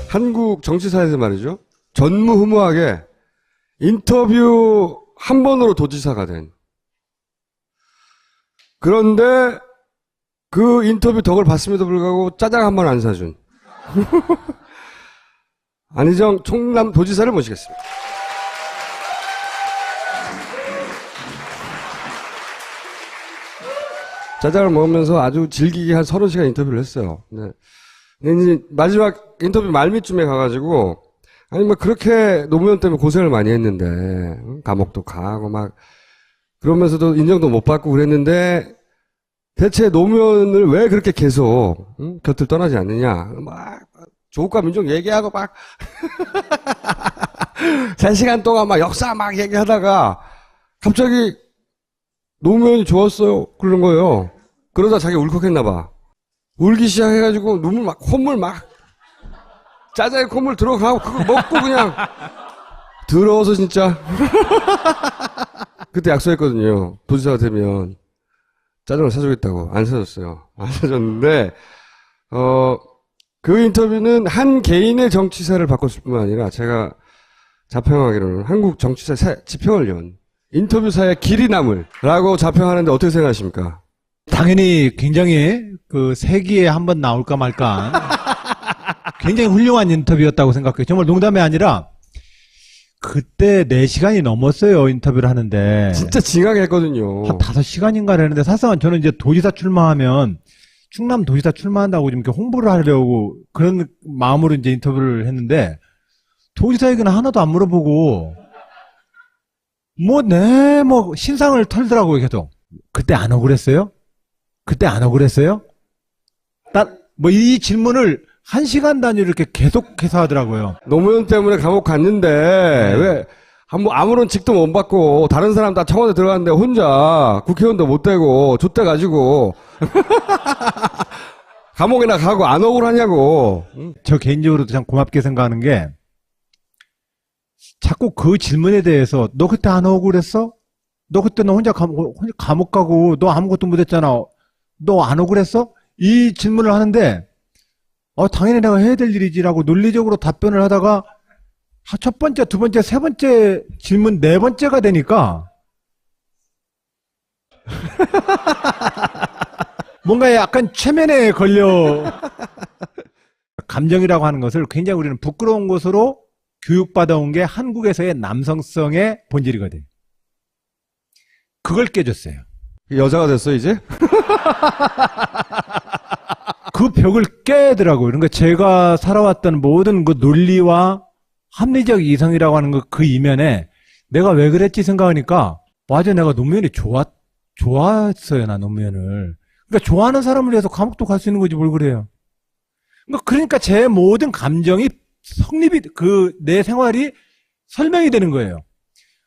한국 정치사에서 말이죠. 전무후무하게 인터뷰 한 번으로 도지사가 된. 그런데 그 인터뷰 덕을 봤음에도 불구하고 짜장 한 번 안 사준 안희정 충남 도지사를 모시겠습니다. 짜장을 먹으면서 아주 질기게 한 30시간 인터뷰를 했어요. 네. 근데 이제 마지막 인터뷰 말미쯤에 가가지고, 아니, 뭐, 그렇게 노무현 때문에 고생을 많이 했는데, 감옥도 가고 막, 그러면서도 인정도 못 받고 그랬는데, 대체 노무현을 왜 그렇게 계속, 곁을 떠나지 않느냐. 막, 조국과 민족 얘기하고 막, 3시간 동안 막 역사 막 얘기하다가, 갑자기, 노무현이 좋았어요. 그런 거예요. 그러다 자기 울컥했나봐. 울기 시작해가지고 눈물 막, 콧물 막, 짜장에 콧물 들어가고 그거 먹고 그냥, 더러워서 진짜. 그때 약속했거든요. 도지사가 되면 짜장을 사주겠다고. 안 사줬어요. 안 사줬는데, 그 인터뷰는 한 개인의 정치사를 바꿨을 뿐만 아니라 제가 자평하기로는 한국 정치사 지평을 연 인터뷰사의 길이 남을라고 자평하는데 어떻게 생각하십니까? 당연히 굉장히 그 세기에 한번 나올까 말까 굉장히 훌륭한 인터뷰였다고 생각해요. 정말 농담이 아니라 그때 4시간이 넘었어요. 인터뷰를 하는데. 진짜 징하게 했거든요. 한 5시간인가 했는데 사실상 저는 이제 도지사 출마하면 충남 도지사 출마한다고 좀 이렇게 홍보를 하려고 그런 마음으로 이제 인터뷰를 했는데 도지사 얘기는 하나도 안 물어보고 뭐 신상을 털더라고요, 계속. 그때 안 억울했어요? 그때 안 억울했어요? 이 질문을 1시간 단위로 이렇게 계속해서 하더라고요. 노무현 때문에 감옥 갔는데, 왜, 아무런 직도 못 받고, 다른 사람 다 청와대 들어갔는데, 혼자 국회의원도 못 되고, 좆돼가지고, 감옥이나 가고 안 억울하냐고. 저 개인적으로도 참 고맙게 생각하는 게, 자꾸 그 질문에 대해서 너 그때 안 억울했어? 너 그때 너 혼자 감옥 가고 너 아무것도 못했잖아. 너 안 억울했어? 이 질문을 하는데 당연히 내가 해야 될 일이지라고 논리적으로 답변을 하다가 첫 번째, 두 번째, 세 번째 질문 4번째가 되니까 뭔가 약간 최면에 걸려 감정이라고 하는 것을 굉장히 우리는 부끄러운 것으로 교육받아온 게 한국에서의 남성성의 본질이거든. 그걸 깨줬어요. 여자가 됐어, 이제? 그 벽을 깨더라고요. 그러니까 제가 살아왔던 모든 그 논리와 합리적 이성이라고 하는 그 이면에 내가 왜 그랬지 생각하니까 맞아, 내가 노무현이 좋았어요, 나 노무현을. 그러니까 좋아하는 사람을 위해서 감옥도 갈 수 있는 거지 뭘 그래요. 그러니까 제 모든 감정이 성립이, 내 생활이 설명이 되는 거예요.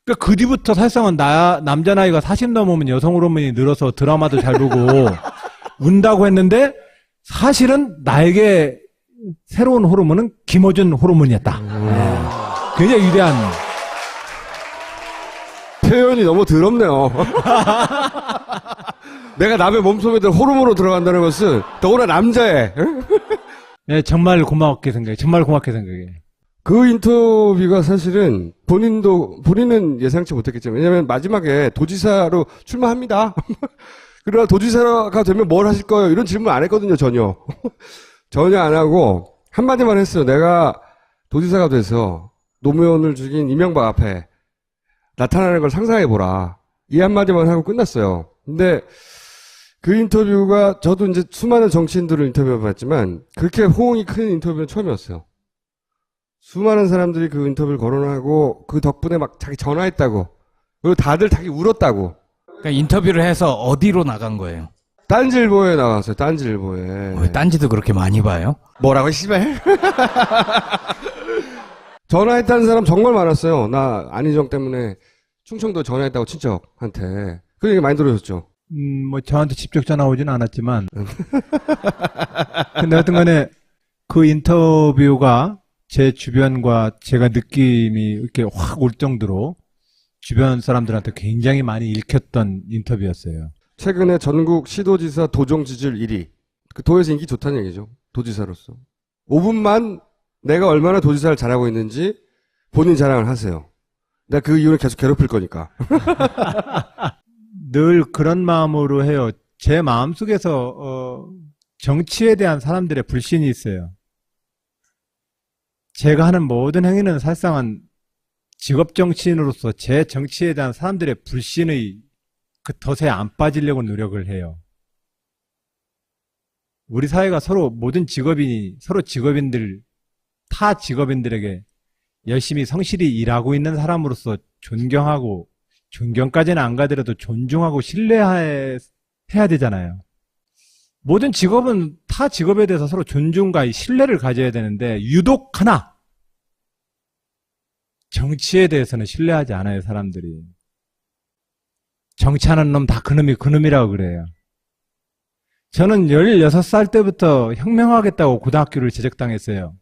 그러니까 그 뒤부터 사실상은 남자 나이가 40 넘으면 여성 호르몬이 늘어서 드라마도 잘 보고 운다고 했는데 사실은 나에게 새로운 호르몬은 김어준 호르몬이었다. 네. 굉장히 위대한. 표현이 너무 더럽네요. 내가 남의 몸속에 호르몬으로 들어간다는 것은 더구나 남자애. 네, 정말 고맙게 생각해. 정말 고맙게 생각해. 그 인터뷰가 사실은 본인은 예상치 못했겠지만, 왜냐면 마지막에 도지사로 출마합니다. 그러나 도지사가 되면 뭘 하실 거예요? 이런 질문 안 했거든요, 전혀. 전혀 안 하고, 한마디만 했어요. 내가 도지사가 돼서 노무현을 죽인 이명박 앞에 나타나는 걸 상상해보라. 이 한마디만 하고 끝났어요. 근데 그 인터뷰가 저도 이제 수많은 정치인들을 인터뷰해봤지만 그렇게 호응이 큰 인터뷰는 처음이었어요. 수많은 사람들이 그 인터뷰를 거론하고 그 덕분에 막 자기 전화했다고, 그리고 다들 자기 울었다고. 그러니까 인터뷰를 해서 어디로 나간 거예요? 딴지일보에 나왔어요. 딴지일보에. 왜 딴지도 그렇게 많이 봐요? 뭐라고 씨발. 전화했다는 사람 정말 많았어요. 나 안희정 때문에 충청도 전화했다고 친척한테. 그 얘기 많이 들으셨죠? 저한테 직접 전화 오진 않았지만. 근데 하여튼 간에 그 인터뷰가 제 주변과 제가 느낌이 이렇게 확 올 정도로 주변 사람들한테 굉장히 많이 읽혔던 인터뷰였어요. 최근에 전국 시도지사 도정 지지율 1위. 그 도에서 인기 좋다는 얘기죠. 도지사로서. 5분만 내가 얼마나 도지사를 잘하고 있는지 본인 자랑을 하세요. 내가 그 이후로 계속 괴롭힐 거니까. 늘 그런 마음으로 해요. 제 마음속에서 정치에 대한 사람들의 불신이 있어요. 제가 하는 모든 행위는 사실상은 직업 정치인으로서 제 정치에 대한 사람들의 불신의 그 덫에 안 빠지려고 노력을 해요. 우리 사회가 서로 모든 직업인이 서로 직업인들, 타 직업인들에게 열심히 성실히 일하고 있는 사람으로서 존경하고, 존경까지는 안 가더라도 존중하고 신뢰해야 되잖아요. 모든 직업은 타 직업에 대해서 서로 존중과 신뢰를 가져야 되는데 유독 하나 정치에 대해서는 신뢰하지 않아요, 사람들이. 정치하는 놈 다 그놈이라고 그래요. 저는 16살 때부터 혁명하겠다고 고등학교를 제적당했어요.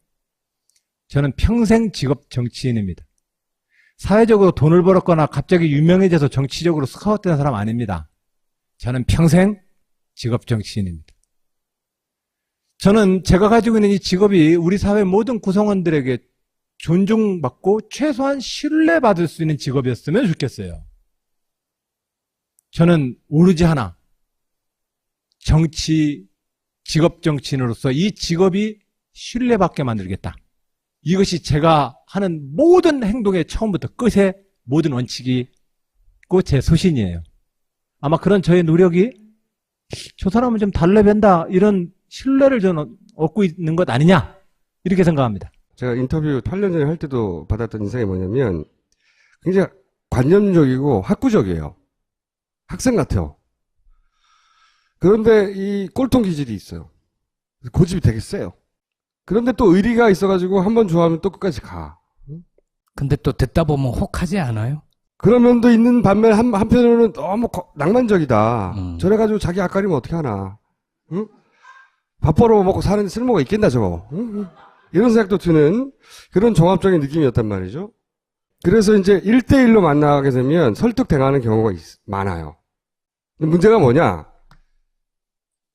저는 평생 직업 정치인입니다. 사회적으로 돈을 벌었거나 갑자기 유명해져서 정치적으로 스카웃된 사람 아닙니다. 저는 평생 직업 정치인입니다. 저는 제가 가지고 있는 이 직업이 우리 사회 모든 구성원들에게 존중받고 최소한 신뢰받을 수 있는 직업이었으면 좋겠어요. 저는 오로지 하나, 직업 정치인으로서 이 직업이 신뢰받게 만들겠다. 이것이 제가 하는 모든 행동의 처음부터 끝의 모든 원칙이고 제 소신이에요. 아마 그런 저의 노력이 저 사람은 좀 달래뵌다 이런 신뢰를 저는 얻고 있는 것 아니냐 이렇게 생각합니다. 제가 인터뷰 8년 전에 할 때도 받았던 인상이 뭐냐면 굉장히 관념적이고 학구적이에요. 학생 같아요. 그런데 이 꼴통 기질이 있어요. 고집이 되게 세요. 그런데 또 의리가 있어가지고 한번 좋아하면 또 끝까지 가. 근데 또 듣다 보면 혹하지 않아요? 그런 면도 있는 반면 한편으로는 너무 낭만적이다. 저래가지고 자기 앞가리면 어떻게 하나. 응? 밥 벌어 먹고 사는 쓸모가 있겠나 저거. 응? 이런 생각도 드는 그런 종합적인 느낌이었단 말이죠. 그래서 이제 1대1로 만나게 되면 설득당하는 경우가 많아요. 문제가 뭐냐?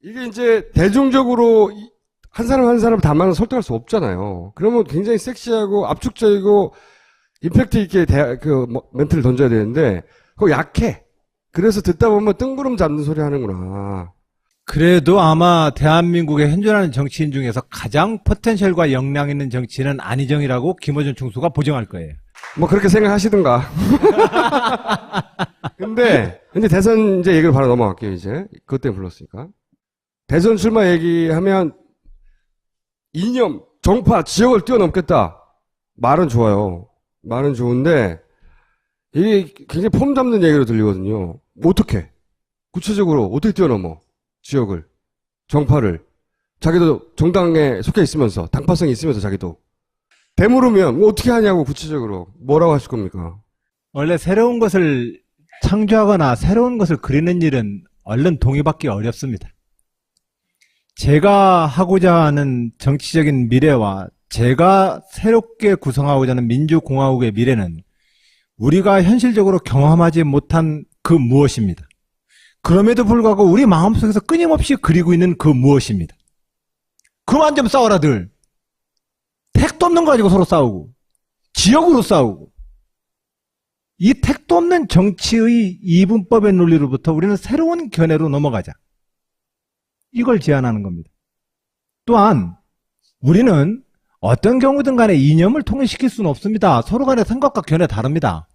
이게 이제 대중적으로 한 사람 한 사람 다만 설득할 수 없잖아요. 그러면 굉장히 섹시하고 압축적이고 임팩트 있게 멘트를 던져야 되는데 그거 약해. 그래서 듣다 보면 뜬구름 잡는 소리 하는구나. 그래도 아마 대한민국에 현존하는 정치인 중에서 가장 포텐셜과 역량 있는 정치인은 안희정이라고 김어준 총수가 보증할 거예요. 뭐 그렇게 생각하시든가. 근데 대선 이제 얘기를 바로 넘어갈게요. 이제 그것 때문에 불렀으니까. 대선 출마 얘기하면 이념, 정파, 지역을 뛰어넘겠다. 말은 좋아요. 말은 좋은데 이게 굉장히 폼 잡는 얘기로 들리거든요. 어떻게? 구체적으로 어떻게 뛰어넘어? 지역을, 정파를. 자기도 정당에 속해 있으면서, 당파성이 있으면서 자기도. 되물으면 뭐 어떻게 하냐고 구체적으로. 뭐라고 하실 겁니까? 원래 새로운 것을 창조하거나 새로운 것을 그리는 일은 얼른 동의받기 어렵습니다. 제가 하고자 하는 정치적인 미래와 제가 새롭게 구성하고자 하는 민주공화국의 미래는 우리가 현실적으로 경험하지 못한 그 무엇입니다. 그럼에도 불구하고 우리 마음속에서 끊임없이 그리고 있는 그 무엇입니다. 그만 좀 싸워라들. 택도 없는 거 가지고 서로 싸우고 지역으로 싸우고 이 택도 없는 정치의 이분법의 논리로부터 우리는 새로운 견해로 넘어가자. 이걸 제안하는 겁니다. 또한 우리는 어떤 경우든 간에 이념을 통일시킬 수는 없습니다. 서로 간의 생각과 견해 다릅니다.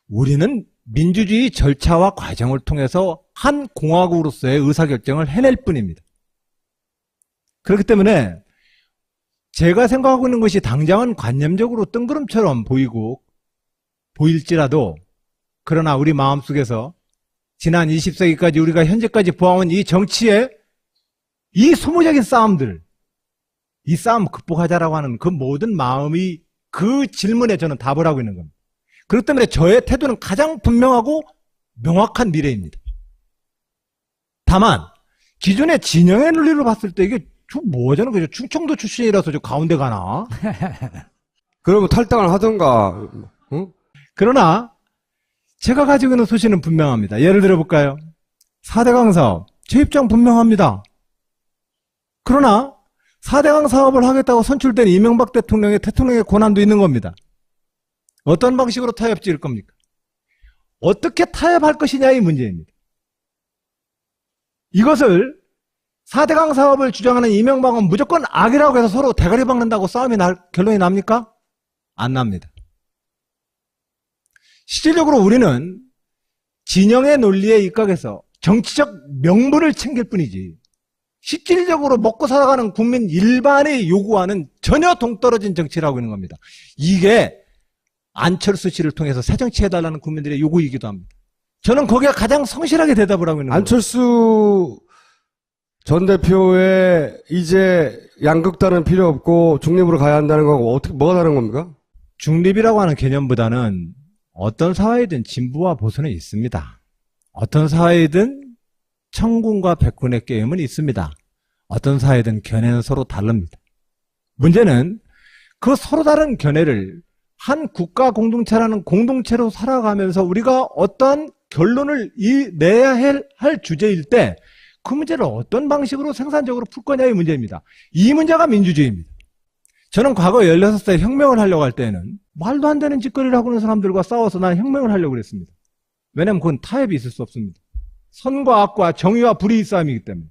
우리는 민주주의 절차와 과정을 통해서 한 공화국으로서의 의사결정을 해낼 뿐입니다. 그렇기 때문에 제가 생각하고 있는 것이 당장은 관념적으로 뜬구름처럼 보일지라도 그러나 우리 마음속에서 지난 20세기까지 우리가 현재까지 보아온 이 정치의 이 소모적인 싸움들, 이 싸움 극복하자라고 하는 그 모든 마음이 그 질문에 저는 답을 하고 있는 겁니다. 그렇기 때문에 저의 태도는 가장 분명하고 명확한 미래입니다. 다만 기존의 진영의 논리로 봤을 때 이게 저는 그죠? 충청도 출신이라서 저 가운데 가나? 그러면 탈당을 하던가. 응? 그러나 제가 가지고 있는 소신은 분명합니다. 예를 들어볼까요? 4대강 사업 제 입장 분명합니다. 그러나 4대강 사업을 하겠다고 선출된 이명박 대통령의 권한도 있는 겁니다. 어떤 방식으로 타협 지을 겁니까? 어떻게 타협할 것이냐의 문제입니다. 이것을 4대강 사업을 주장하는 이명박은 무조건 악이라고 해서 서로 대가리 박는다고 싸움이 결론이 납니까? 안 납니다. 실질적으로 우리는 진영의 논리에 입각해서 정치적 명분을 챙길 뿐이지 실질적으로 먹고 살아가는 국민 일반이 요구하는 전혀 동떨어진 정치라고 있는 겁니다. 이게 안철수 씨를 통해서 새정치해달라는 국민들의 요구이기도 합니다. 저는 거기에 가장 성실하게 대답을 하고 있는 겁니다. 안철수 전 대표의 이제 양극단은 필요 없고 중립으로 가야 한다는 거하고 뭐가 다른 겁니까? 중립이라고 하는 개념보다는 어떤 사회이든 진보와 보수는 있습니다. 어떤 사회이든 청군과 백군의 게임은 있습니다. 어떤 사회든 견해는 서로 다릅니다. 문제는 그 서로 다른 견해를 한 국가 공동체라는 공동체로 살아가면서 우리가 어떠한 결론을 내야 할 주제일 때 그 문제를 어떤 방식으로 생산적으로 풀 거냐의 문제입니다. 이 문제가 민주주의입니다. 저는 과거 16살 혁명을 하려고 할 때는 말도 안 되는 짓거리를 하고 있는 사람들과 싸워서 난 혁명을 하려고 그랬습니다. 왜냐하면 그건 타협이 있을 수 없습니다. 선과 악과 정의와 불의의 싸움이기 때문에.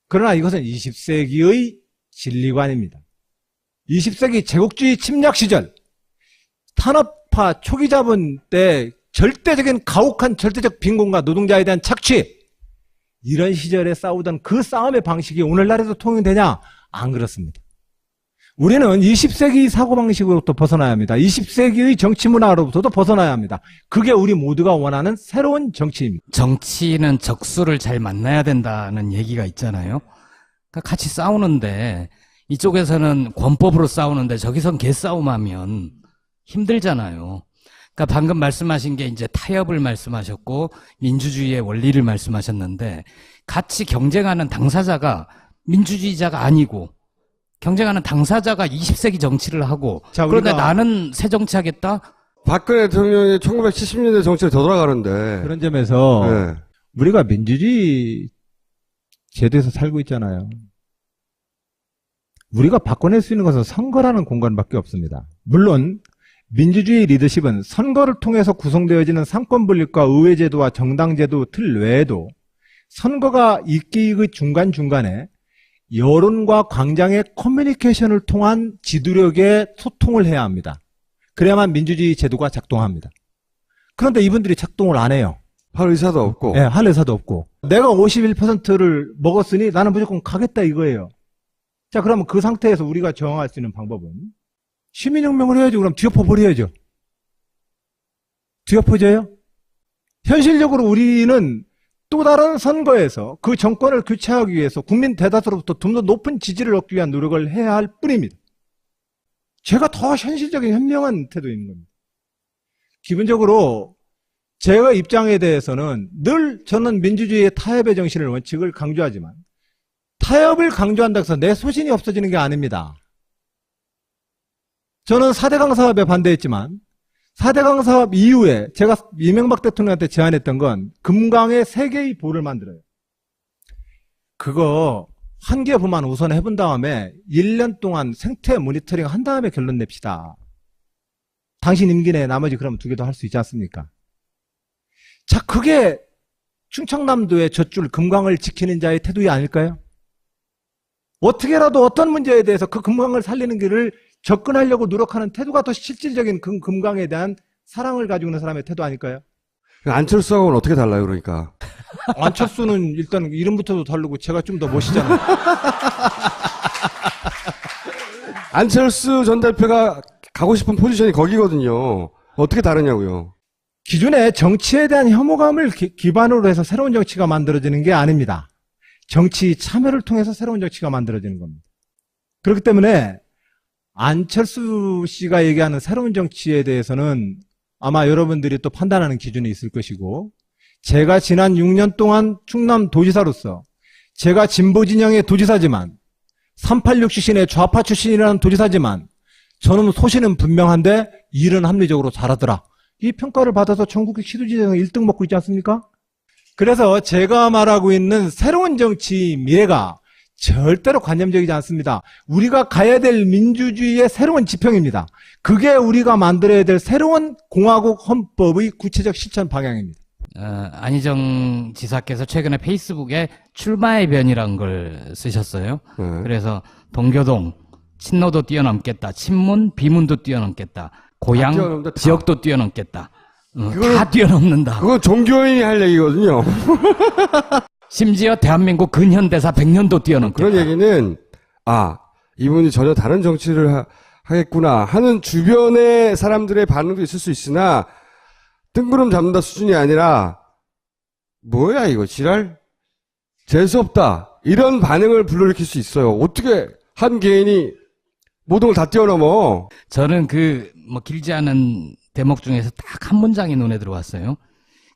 그러나 이것은 20세기의 진리관입니다. 20세기 제국주의 침략 시절 탄업파 초기 자본 때 절대적인 가혹한 절대적 빈곤과 노동자에 대한 착취, 이런 시절에 싸우던 그 싸움의 방식이 오늘날에도 통용되냐? 안 그렇습니다. 우리는 20세기 사고방식으로부터 벗어나야 합니다. 20세기의 정치문화로부터도 벗어나야 합니다. 그게 우리 모두가 원하는 새로운 정치입니다. 정치는 적수를 잘 만나야 된다는 얘기가 있잖아요. 그러니까 같이 싸우는데 이쪽에서는 권법으로 싸우는데 저기선 개싸움하면 힘들잖아요. 그러니까 방금 말씀하신 게 이제 타협을 말씀하셨고 민주주의의 원리를 말씀하셨는데 같이 경쟁하는 당사자가 민주주의자가 아니고 경쟁하는 당사자가 20세기 정치를 하고 그런데 나는 새 정치하겠다? 박근혜 대통령이 1970년대 정치를 더 돌아가는데 그런 점에서 네. 우리가 민주주의 제도에서 살고 있잖아요. 우리가 바꿔낼 수 있는 것은 선거라는 공간밖에 없습니다. 물론 민주주의 리더십은 선거를 통해서 구성되어지는 상권분립과 의회제도와 정당제도 틀 외에도 선거가 있기의 중간중간에 여론과 광장의 커뮤니케이션을 통한 지도력의 소통을 해야 합니다. 그래야만 민주주의 제도가 작동합니다. 그런데 이분들이 작동을 안 해요. 할 의사도 없고. 네, 할 의사도 없고. 내가 51%를 먹었으니 나는 무조건 가겠다 이거예요. 자, 그러면 그 상태에서 우리가 저항할 수 있는 방법은 시민혁명을 해야죠. 그럼 뒤엎어버려야죠. 뒤엎어져요? 현실적으로 우리는 또 다른 선거에서 그 정권을 교체하기 위해서 국민 대다수로부터 좀 더 높은 지지를 얻기 위한 노력을 해야 할 뿐입니다. 제가 더 현실적인 현명한 태도인 겁니다. 기본적으로 제가 입장에 대해서는 늘 저는 민주주의의 타협의 정신을 원칙을 강조하지만 타협을 강조한다고 해서 내 소신이 없어지는 게 아닙니다. 저는 4대강 사업에 반대했지만 4대강 사업 이후에 제가 이명박 대통령한테 제안했던 건 금강에 3개의 보를 만들어요. 그거 한 개 보만 우선 해본 다음에 1년 동안 생태 모니터링 한 다음에 결론 냅시다. 당신 임기 내에 나머지 그러면 2개도 할 수 있지 않습니까? 자, 그게 충청남도의 젖줄 금강을 지키는 자의 태도이 아닐까요? 어떻게라도 어떤 문제에 대해서 그 금강을 살리는 길을 접근하려고 노력하는 태도가 더 실질적인 그 금강에 대한 사랑을 가지고 있는 사람의 태도 아닐까요? 안철수하고는 어떻게 달라요, 그러니까? 안철수는 일단 이름부터도 다르고 제가 좀 더 멋있잖아요. 안철수 전 대표가 가고 싶은 포지션이 거기거든요. 어떻게 다르냐고요? 기존의 정치에 대한 혐오감을 기반으로 해서 새로운 정치가 만들어지는 게 아닙니다. 정치 참여를 통해서 새로운 정치가 만들어지는 겁니다. 그렇기 때문에 안철수 씨가 얘기하는 새로운 정치에 대해서는 아마 여러분들이 또 판단하는 기준이 있을 것이고, 제가 지난 6년 동안 충남 도지사로서 제가 진보 진영의 도지사지만 386 출신의 좌파 출신이라는 도지사지만 저는 소신은 분명한데 일은 합리적으로 잘하더라. 이 평가를 받아서 전국의 시도지사는 1등 먹고 있지 않습니까? 그래서 제가 말하고 있는 새로운 정치 미래가 절대로 관념적이지 않습니다. 우리가 가야 될 민주주의의 새로운 지평입니다. 그게 우리가 만들어야 될 새로운 공화국 헌법의 구체적 실천 방향입니다. 안희정 지사께서 최근에 페이스북에 출마의 변이라는 걸 쓰셨어요. 그래서 동교동, 친노도 뛰어넘겠다. 친문, 비문도 뛰어넘겠다. 고향, 뛰어넘는다, 다. 지역도 뛰어넘겠다. 그거는- 다 뛰어넘는다. 그건 종교인이 할 얘기거든요. 심지어 대한민국 근현대사 100년도 뛰어넘겠다. 그런 얘기는, 이분이 전혀 다른 정치를 하겠구나 하는 주변의 사람들의 반응도 있을 수 있으나, 뜬구름 잡는다 수준이 아니라, 뭐야, 이거, 지랄? 재수없다. 이런 반응을 불러일으킬 수 있어요. 어떻게 한 개인이 모든 걸 다 뛰어넘어. 저는 길지 않은 대목 중에서 딱 한 문장이 눈에 들어왔어요.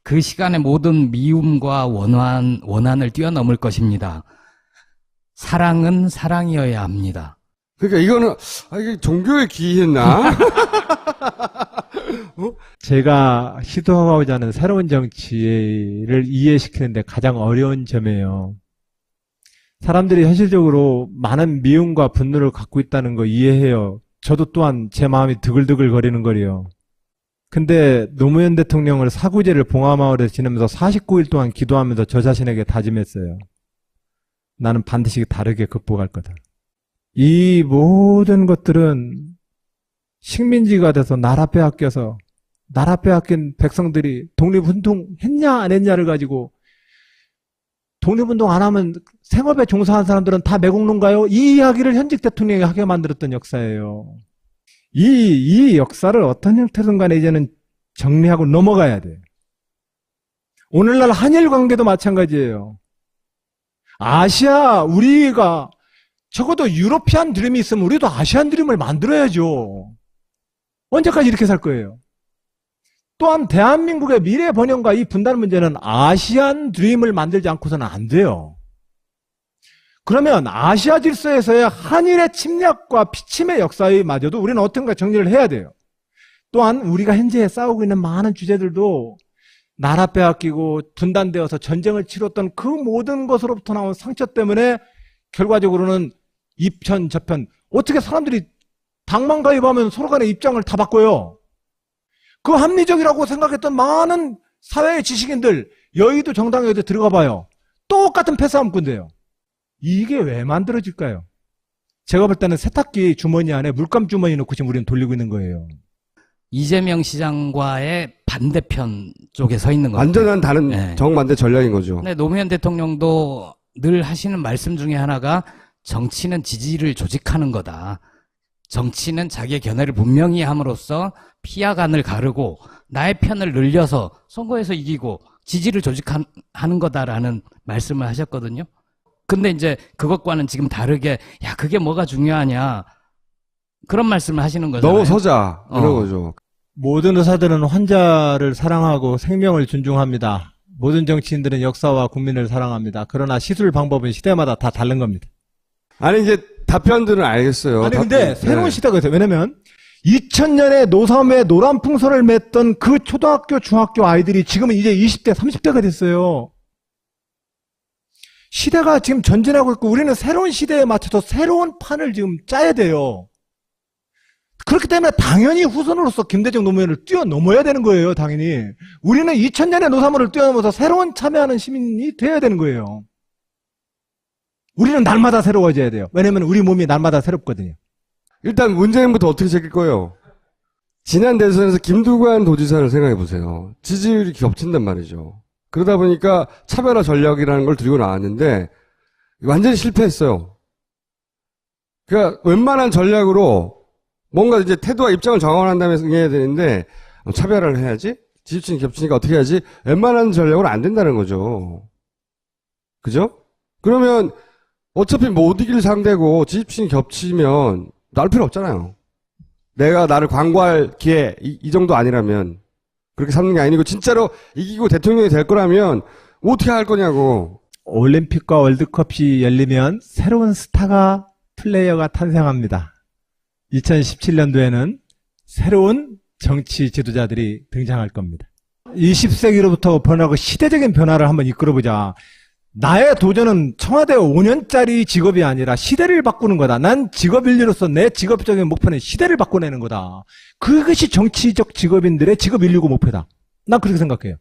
그 시간의 모든 미움과 원한을 뛰어넘을 것입니다. 사랑은 사랑이어야 합니다. 그러니까 이거는, 이게 종교에 기이했나? 제가 시도하고자 하는 새로운 정치를 이해시키는데 가장 어려운 점이에요. 사람들이 현실적으로 많은 미움과 분노를 갖고 있다는 거 이해해요. 저도 또한 제 마음이 드글드글 거리는 거리요. 근데 노무현 대통령을 사구제를 봉화마을에서 지내면서 49일 동안 기도하면서 저 자신에게 다짐했어요. 나는 반드시 다르게 극복할 거다. 이 모든 것들은 식민지가 돼서 나라 빼앗겨서 나라 빼앗긴 백성들이 독립운동 했냐 안 했냐를 가지고 독립운동 안 하면 생업에 종사한 사람들은 다 매국노인가요? 이 이야기를 현직 대통령이 하게 만들었던 역사예요. 이 역사를 어떤 형태든 간에 이제는 정리하고 넘어가야 돼요. 오늘날 한일 관계도 마찬가지예요. 아시아, 우리가 적어도 유로피안 드림이 있으면 우리도 아시안 드림을 만들어야죠. 언제까지 이렇게 살 거예요? 또한 대한민국의 미래 번영과 이 분단 문제는 아시안 드림을 만들지 않고서는 안 돼요. 그러면 아시아 질서에서의 한일의 침략과 피침의 역사의 마저도 우리는 어떤가 정리를 해야 돼요. 또한 우리가 현재 싸우고 있는 많은 주제들도 나라 빼앗기고 분단되어서 전쟁을 치렀던 그 모든 것으로부터 나온 상처 때문에 결과적으로는 이편 저편 어떻게 사람들이 당만 가입하면 서로 간의 입장을 다 바꿔요. 그 합리적이라고 생각했던 많은 사회의 지식인들 여의도 정당에 어디 들어가 봐요. 똑같은 패싸움꾼데요. 이게 왜 만들어질까요? 제가 볼 때는 세탁기 주머니 안에 물감 주머니 넣고 지금 우리는 돌리고 있는 거예요. 이재명 시장과의 반대편 쪽에 서 있는 거예요. 완전한 다른 네. 정반대 전략인 거죠. 근데 노무현 대통령도 늘 하시는 말씀 중에 하나가 정치는 지지를 조직하는 거다. 정치는 자기의 견해를 분명히 함으로써 피하간을 가르고 나의 편을 늘려서 선거에서 이기고 지지를 조직하는 거다라는 말씀을 하셨거든요. 근데 이제 그것과는 지금 다르게 그게 뭐가 중요하냐 그런 말씀을 하시는 거잖아요. 너무 서자 이런 거죠. 모든 의사들은 환자를 사랑하고 생명을 존중합니다. 모든 정치인들은 역사와 국민을 사랑합니다. 그러나 시술 방법은 시대마다 다 다른 겁니다. 아니 이제 답변들은 알겠어요. 아니 근데 새로운 네. 시대가 있어요. 왜냐면 2000년에 노사움에 노란 풍선을 맸던 그 초등학교 중학교 아이들이 지금은 이제 20대 30대가 됐어요. 시대가 지금 전진하고 있고 우리는 새로운 시대에 맞춰서 새로운 판을 지금 짜야 돼요. 그렇기 때문에 당연히 후손으로서 김대중 노무현을 뛰어넘어야 되는 거예요. 당연히 우리는 2000년의 노사모를 뛰어넘어서 새로운 참여하는 시민이 돼야 되는 거예요. 우리는 날마다 새로워져야 돼요. 왜냐면 우리 몸이 날마다 새롭거든요. 일단 문재인부터 어떻게 제낄 거예요? 지난 대선에서 김두관 도지사를 생각해 보세요. 지지율이 겹친단 말이죠. 그러다 보니까 차별화 전략이라는 걸 들고 나왔는데 완전히 실패했어요. 그러니까 웬만한 전략으로 뭔가 이제 태도와 입장을 정한 다음에 해야 되는데 차별화를 해야지? 지지층이 겹치니까 어떻게 해야지? 웬만한 전략으로 안 된다는 거죠. 그죠? 그러면 어차피 못 이길 상대고 지지층이 겹치면 나올 필요 없잖아요. 내가 나를 광고할 기회 이 정도 아니라면 그렇게 삼는 게 아니고 진짜로 이기고 대통령이 될 거라면 어떻게 할 거냐고. 올림픽과 월드컵이 열리면 새로운 스타가 플레이어가 탄생합니다. 2017년도에는 새로운 정치 지도자들이 등장할 겁니다. 20세기로부터 변하고 시대적인 변화를 한번 이끌어보자. 나의 도전은 청와대 5년짜리 직업이 아니라 시대를 바꾸는 거다. 난 직업인류로서 내 직업적인 목표는 시대를 바꿔내는 거다. 그것이 정치적 직업인들의 직업인류고 목표다. 난 그렇게 생각해요.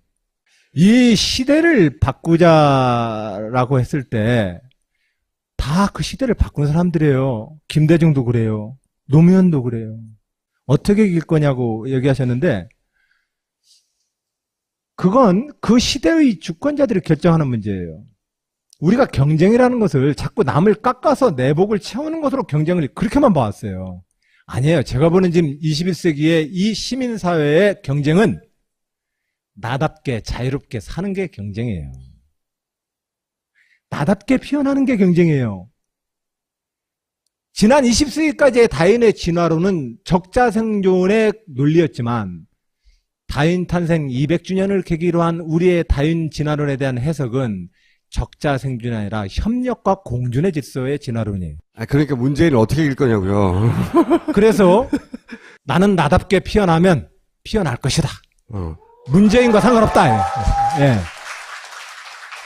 이 시대를 바꾸자라고 했을 때 다 그 시대를 바꾸는 사람들이에요. 김대중도 그래요. 노무현도 그래요. 어떻게 이길 거냐고 얘기하셨는데 그건 그 시대의 주권자들이 결정하는 문제예요. 우리가 경쟁이라는 것을 자꾸 남을 깎아서 내복을 채우는 것으로 경쟁을 그렇게만 봐왔어요. 아니에요. 제가 보는 지금 21세기의 이 시민사회의 경쟁은 나답게 자유롭게 사는 게 경쟁이에요. 나답게 표현하는 게 경쟁이에요. 지난 20세기까지의 다윈의 진화론은 적자생존의 논리였지만 다윈 탄생 200주년을 계기로 한 우리의 다윈 진화론에 대한 해석은 적자생존이 아니라 협력과 공존의 질서의 진화론이에요. 그러니까 문재인을 어떻게 이길 거냐고요. 그래서 나는 나답게 피어나면 피어날 것이다. 문재인과 상관없다. 예.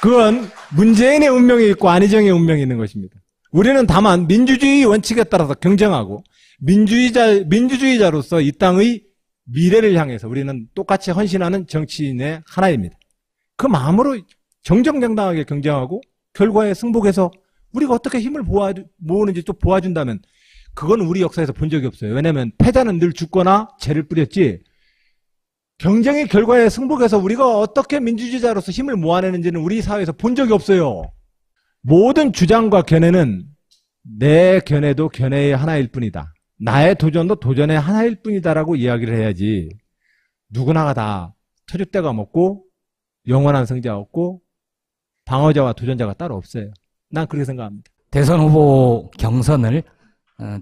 그건 문재인의 운명이 있고 안희정의 운명이 있는 것입니다. 우리는 다만 민주주의 원칙에 따라서 경쟁하고 민주주의자로서 이 땅의 미래를 향해서 우리는 똑같이 헌신하는 정치인의 하나입니다. 그 마음으로 정정당당하게 경쟁하고 결과에 승복해서 우리가 어떻게 힘을 모으는지 좀 보아준다면 그건 우리 역사에서 본 적이 없어요. 왜냐하면 패자는 늘 죽거나 죄를 뿌렸지 경쟁의 결과에 승복해서 우리가 어떻게 민주주의자로서 힘을 모아내는지는 우리 사회에서 본 적이 없어요. 모든 주장과 견해는 내 견해도 견해의 하나일 뿐이다. 나의 도전도 도전의 하나일 뿐이다라고 이야기를 해야지 누구나가 다 터줏대가 먹고 영원한 승자 없고 방어자와 도전자가 따로 없어요. 난 그렇게 생각합니다. 대선 후보 경선을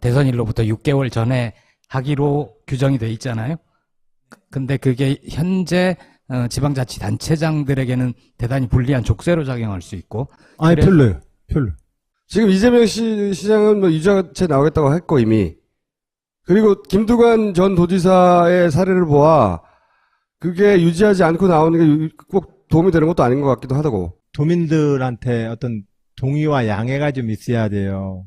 대선일로부터 6개월 전에 하기로 규정이 돼 있잖아요. 근데 그게 현재 지방자치단체장들에게는 대단히 불리한 족쇄로 작용할 수 있고. 아니 별로요. 별로. 지금 이재명 시장은 뭐 유자체 나오겠다고 했고 이미. 그리고 김두관 전 도지사의 사례를 보아 그게 유지하지 않고 나오는 게 꼭 도움이 되는 것도 아닌 것 같기도 하다고. 도민들한테 어떤 동의와 양해가 좀 있어야 돼요.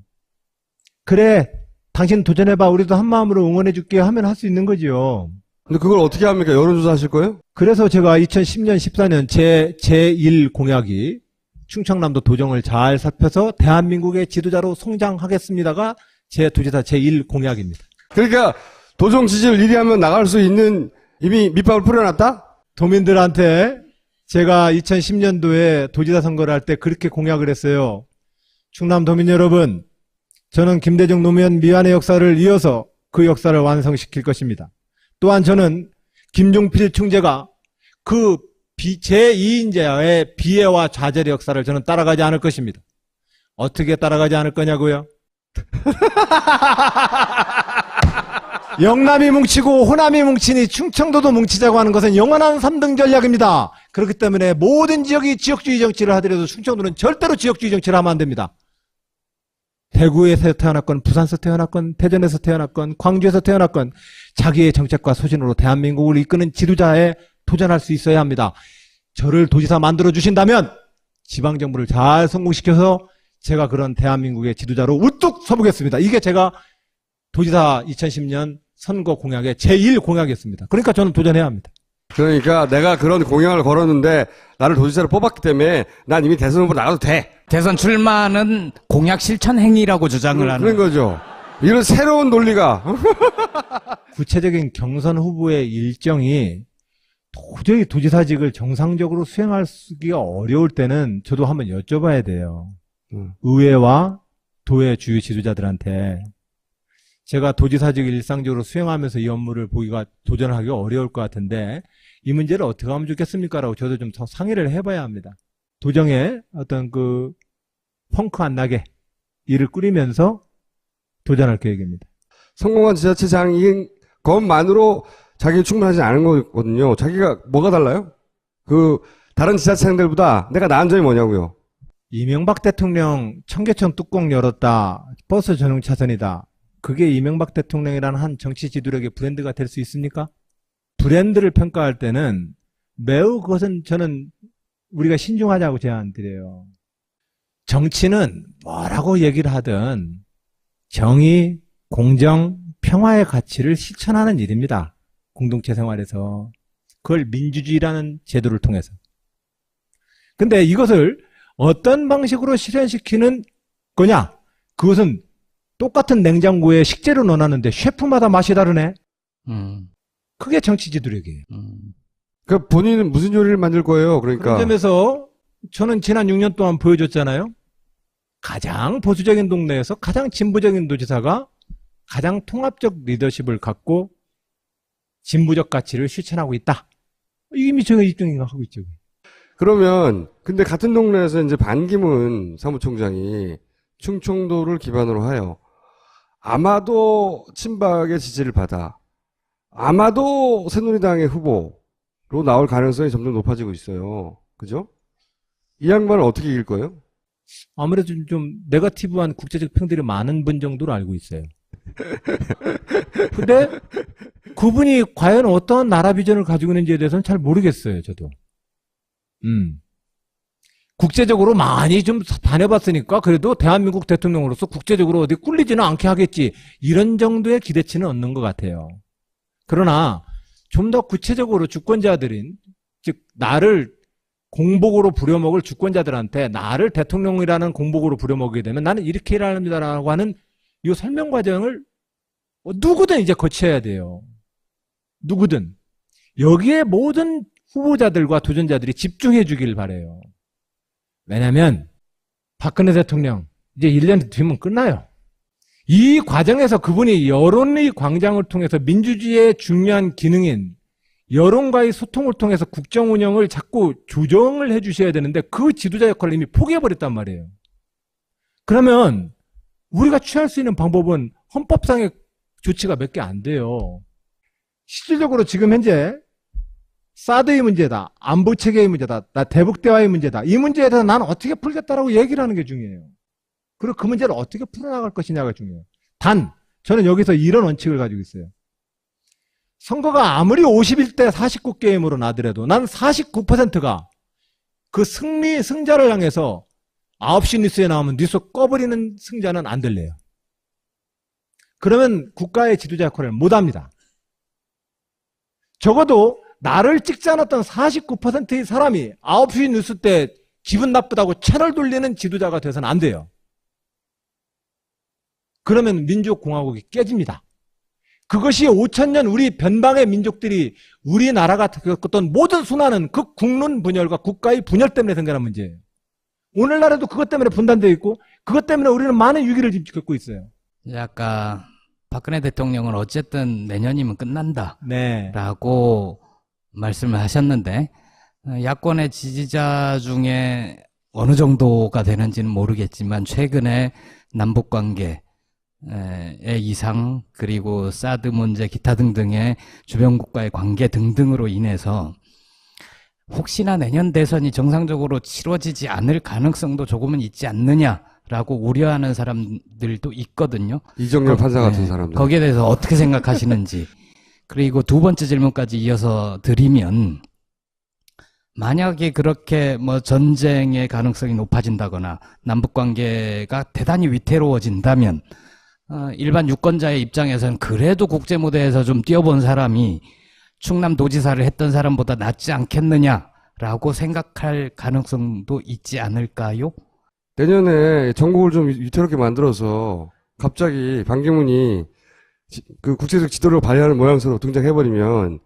그래, 당신 도전해봐. 우리도 한마음으로 응원해줄게 하면 할 수 있는 거죠. 근데 그걸 어떻게 합니까? 여론조사 하실 거예요? 그래서 제가 2010년, 14년 제1 공약이 충청남도 도정을 잘 살펴서 대한민국의 지도자로 성장하겠습니다가 제 도지사 제1 공약입니다. 그러니까 도정 지지를 1위 하면 나갈 수 있는 이미 밑밥을 뿌려놨다? 도민들한테 제가 2010년도에 도지사 선거를 할 때 그렇게 공약을 했어요. 충남 도민 여러분, 저는 김대중 노무현 미완의 역사를 이어서 그 역사를 완성시킬 것입니다. 또한 저는 김종필 총재가 그 제2인자의 비애와 좌절의 역사를 저는 따라가지 않을 것입니다. 어떻게 따라가지 않을 거냐고요? 영남이 뭉치고 호남이 뭉치니 충청도도 뭉치자고 하는 것은 영원한 3등 전략입니다. 그렇기 때문에 모든 지역이 지역주의 정치를 하더라도 충청도는 절대로 지역주의 정치를 하면 안 됩니다. 대구에서 태어났건 부산에서 태어났건 대전에서 태어났건 광주에서 태어났건 자기의 정책과 소신으로 대한민국을 이끄는 지도자에 도전할 수 있어야 합니다. 저를 도지사 만들어 주신다면 지방정부를 잘 성공시켜서 제가 그런 대한민국의 지도자로 우뚝 서보겠습니다. 이게 제가 도지사 2010년 선거 공약의 제1 공약이었습니다. 그러니까 저는 도전해야 합니다. 그러니까 내가 그런 공약을 걸었는데 나를 도지사로 뽑았기 때문에 난 이미 대선 후보 나가도 돼. 대선 출마는 공약 실천 행위라고 주장을 하는. 그런 거죠. 이런 새로운 논리가. 구체적인 경선 후보의 일정이 도저히 도지사직을 정상적으로 수행하기가 어려울 때는 저도 한번 여쭤봐야 돼요. 의회와 도의 주요 지도자들한테 제가 도지사직을 일상적으로 수행하면서 이 업무를 보기가 도전하기가 어려울 것 같은데 이 문제를 어떻게 하면 좋겠습니까? 라고 저도 좀 상의를 해봐야 합니다. 도정에 어떤 그 펑크 안 나게 일을 꾸리면서 도전할 계획입니다. 성공한 지자체장인 것만으로 자기는 충분하지 않은 거거든요. 자기가 뭐가 달라요? 다른 지자체장들보다 내가 나은 점이 뭐냐고요. 이명박 대통령 청계천 뚜껑 열었다. 버스 전용 차선이다. 그게 이명박 대통령이라는 한 정치 지도력의 브랜드가 될 수 있습니까? 브랜드를 평가할 때는 매우 그것은 저는 우리가 신중하자고 제안드려요. 정치는 뭐라고 얘기를 하든 정의, 공정, 평화의 가치를 실천하는 일입니다. 공동체 생활에서. 그걸 민주주의라는 제도를 통해서. 근데 이것을 어떤 방식으로 실현시키는 거냐? 그것은 똑같은 냉장고에 식재료 넣어놨는데 셰프마다 맛이 다르네? 그게 정치 지도력이에요. 그러니까 본인은 무슨 요리를 만들 거예요? 그런 그러니까. 점에서 저는 지난 6년 동안 보여줬잖아요. 가장 보수적인 동네에서 가장 진보적인 도지사가 가장 통합적 리더십을 갖고 진보적 가치를 실천하고 있다. 이미 제가 입증하고 있죠. 그러면, 근데 같은 동네에서 이제 반기문 사무총장이 충청도를 기반으로 하여 아마도 친박의 지지를 받아 아마도 새누리당의 후보로 나올 가능성이 점점 높아지고 있어요. 그죠? 이 양반은 어떻게 이길 거예요? 아무래도 좀 네거티브한 국제적 평들이 많은 분 정도로 알고 있어요. 근데 그분이 과연 어떤 나라 비전을 가지고 있는지에 대해서는 잘 모르겠어요, 저도. 국제적으로 많이 좀 다녀봤으니까 그래도 대한민국 대통령으로서 국제적으로 어디 꿀리지는 않게 하겠지. 이런 정도의 기대치는 없는 것 같아요. 그러나 좀 더 구체적으로 주권자들인, 즉 나를 공복으로 부려먹을 주권자들한테 나를 대통령이라는 공복으로 부려먹게 되면 나는 이렇게 일을 합니다라고 하는 이 설명 과정을 누구든 이제 거쳐야 돼요. 누구든. 여기에 모든 후보자들과 도전자들이 집중해 주길 바라요. 왜냐하면 박근혜 대통령 이제 1년 뒤면 끝나요. 이 과정에서 그분이 여론의 광장을 통해서 민주주의의 중요한 기능인 여론과의 소통을 통해서 국정 운영을 자꾸 조정을 해 주셔야 되는데 그 지도자 역할을 이미 포기해버렸단 말이에요. 그러면 우리가 취할 수 있는 방법은 헌법상의 조치가 몇 개 안 돼요. 실질적으로 지금 현재 사드의 문제다, 안보 체계의 문제다, 대북 대화의 문제다. 이 문제에 대해서 나는 어떻게 풀겠다라고 얘기를 하는 게 중요해요. 그리고 그 문제를 어떻게 풀어나갈 것이냐가 중요해요. 단 저는 여기서 이런 원칙을 가지고 있어요. 선거가 아무리 51대 49 게임으로 나더라도 난 49%가 그 승자를 향해서 9시 뉴스에 나오면 뉴스 꺼버리는 승자는 안 될래요. 그러면 국가의 지도자 역할을 못합니다. 적어도 나를 찍지 않았던 49%의 사람이 9시 뉴스 때 기분 나쁘다고 채널 돌리는 지도자가 돼서는 안 돼요. 그러면 민주공화국이 깨집니다. 그것이 5천년 우리 변방의 민족들이 우리나라가 겪었던 모든 순환은 그 국론 분열과 국가의 분열 때문에 생겨난 문제예요. 오늘날에도 그것 때문에 분단되어 있고 그것 때문에 우리는 많은 위기를 지금 겪고 있어요. 아까 박근혜 대통령은 어쨌든 내년이면 끝난다. 네. 라고 말씀을 하셨는데 야권의 지지자 중에 어느 정도가 되는지는 모르겠지만 최근에 남북관계의 이상 그리고 사드 문제 기타 등등의 주변 국가의 관계 등등으로 인해서 혹시나 내년 대선이 정상적으로 치러지지 않을 가능성도 조금은 있지 않느냐라고 우려하는 사람들도 있거든요. 이정열 판사 같은 사람들. 거기에 대해서 어떻게 생각하시는지. 그리고 두 번째 질문까지 이어서 드리면 만약에 그렇게 뭐 전쟁의 가능성이 높아진다거나 남북 관계가 대단히 위태로워진다면 일반 유권자의 입장에서는 그래도 국제 무대에서 좀 뛰어본 사람이 충남도지사를 했던 사람보다 낫지 않겠느냐라고 생각할 가능성도 있지 않을까요? 내년에 전국을 좀 위태롭게 만들어서 갑자기 반기문이 그 국제적 지도력을 발휘하는 모양새로 등장해버리면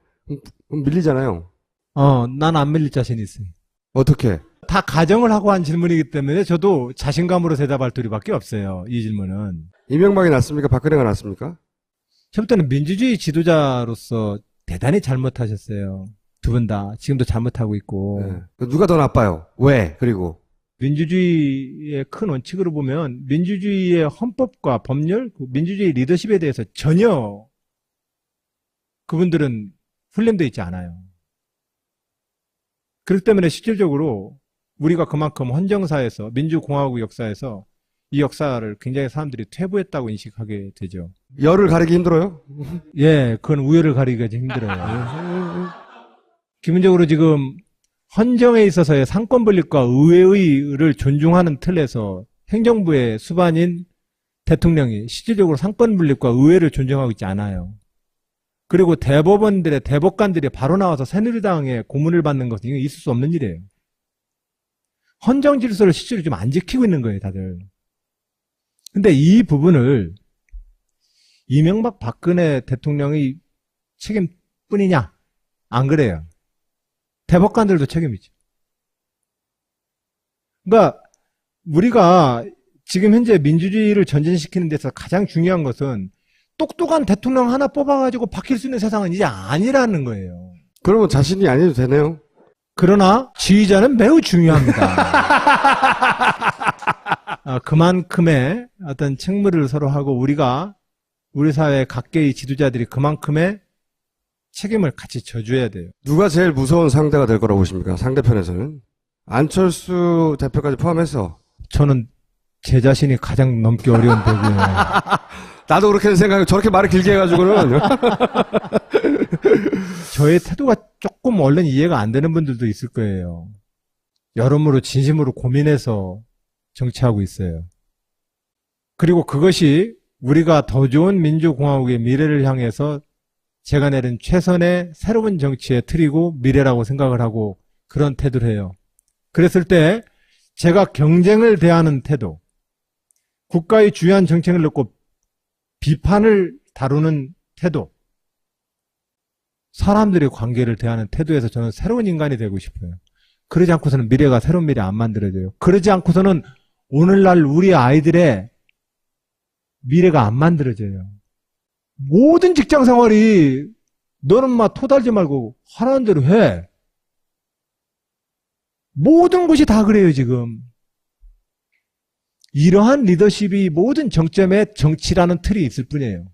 밀리잖아요. 난 안 밀릴 자신 있어요. 어떻게? 다 가정을 하고 한 질문이기 때문에 저도 자신감으로 대답할 도리밖에 없어요. 이 질문은. 이명박이 낫습니까? 박근혜가 낫습니까? 저부터는 민주주의 지도자로서 대단히 잘못하셨어요. 두 분 다 지금도 잘못하고 있고. 네. 누가 더 나빠요? 왜? 그리고 민주주의의 큰 원칙으로 보면 민주주의의 헌법과 법률, 민주주의 리더십에 대해서 전혀 그분들은 훈련되어 있지 않아요. 그렇기 때문에 실질적으로 우리가 그만큼 헌정사에서 민주공화국 역사에서 이 역사를 굉장히 사람들이 퇴보했다고 인식하게 되죠. 열을 가리기 힘들어요? 예, 그건 우열을 가리기가 좀 힘들어요. 기본적으로 지금 헌정에 있어서의 상권 분립과 의회의를 존중하는 틀에서 행정부의 수반인 대통령이 실질적으로 상권 분립과 의회를 존중하고 있지 않아요. 그리고 대법원들의 대법관들이 바로 나와서 새누리당의 고문을 받는 것은 이거 있을 수 없는 일이에요. 헌정 질서를 실제로 좀 안 지키고 있는 거예요, 다들. 근데 이 부분을 이명박 박근혜 대통령의 책임뿐이냐? 안 그래요. 대법관들도 책임이죠. 그러니까 우리가 지금 현재 민주주의를 전진시키는 데서 가장 중요한 것은 똑똑한 대통령 하나 뽑아가지고 바뀔 수 있는 세상은 이제 아니라는 거예요. 그러면 자신이 아니어도 되네요. 그러나 지휘자는 매우 중요합니다. 그만큼의 어떤 책무를 서로 하고 우리가 우리 사회 각계의 지도자들이 그만큼의 책임을 같이 져줘야 돼요. 누가 제일 무서운 상대가 될 거라고 보십니까? 상대편에서는. 안철수 대표까지 포함해서. 저는 제 자신이 가장 넘기 어려운 벽이에요. 나도 그렇게 생각해요. 저렇게 말을 길게 해가지고는. 저의 태도가 조금 얼른 이해가 안 되는 분들도 있을 거예요. 여러모로 진심으로 고민해서 정치하고 있어요. 그리고 그것이 우리가 더 좋은 민주공화국의 미래를 향해서 제가 내린 최선의 새로운 정치의 틀이고 미래라고 생각을 하고 그런 태도를 해요. 그랬을 때 제가 경쟁을 대하는 태도, 국가의 주요한 정책을 놓고 비판을 다루는 태도, 사람들의 관계를 대하는 태도에서 저는 새로운 인간이 되고 싶어요. 그러지 않고서는 미래가 새로운 미래 안 만들어져요. 그러지 않고서는 오늘날 우리 아이들의 미래가 안 만들어져요. 모든 직장 생활이 너는 막 토달지 말고 하라는 대로 해. 모든 곳이 다 그래요, 지금. 이러한 리더십이 모든 정점에 정치라는 틀이 있을 뿐이에요.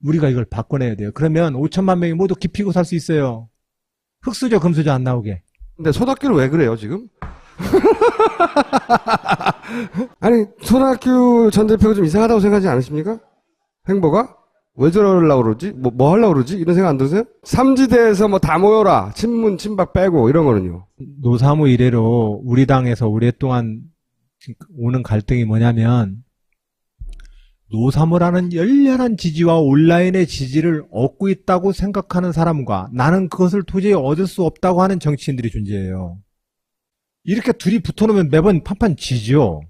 우리가 이걸 바꿔내야 돼요. 그러면 5천만 명이 모두 기피고 살 수 있어요. 흑수저, 금수저 안 나오게. 근데 손학규는 왜 그래요, 지금? 아니, 손학규 전 대표가 좀 이상하다고 생각하지 않으십니까? 행보가? 왜 저러려고 그러지? 뭐 하려고 그러지? 이런 생각 안 드세요? 삼지대에서 뭐 다 모여라. 친문, 친박 빼고 이런 거는요. 노사모 이래로 우리 당에서 오랫동안 오는 갈등이 뭐냐면 노사모라는 열렬한 지지와 온라인의 지지를 얻고 있다고 생각하는 사람과 나는 그것을 도저히 얻을 수 없다고 하는 정치인들이 존재해요. 이렇게 둘이 붙어놓으면 매번 판판 지죠.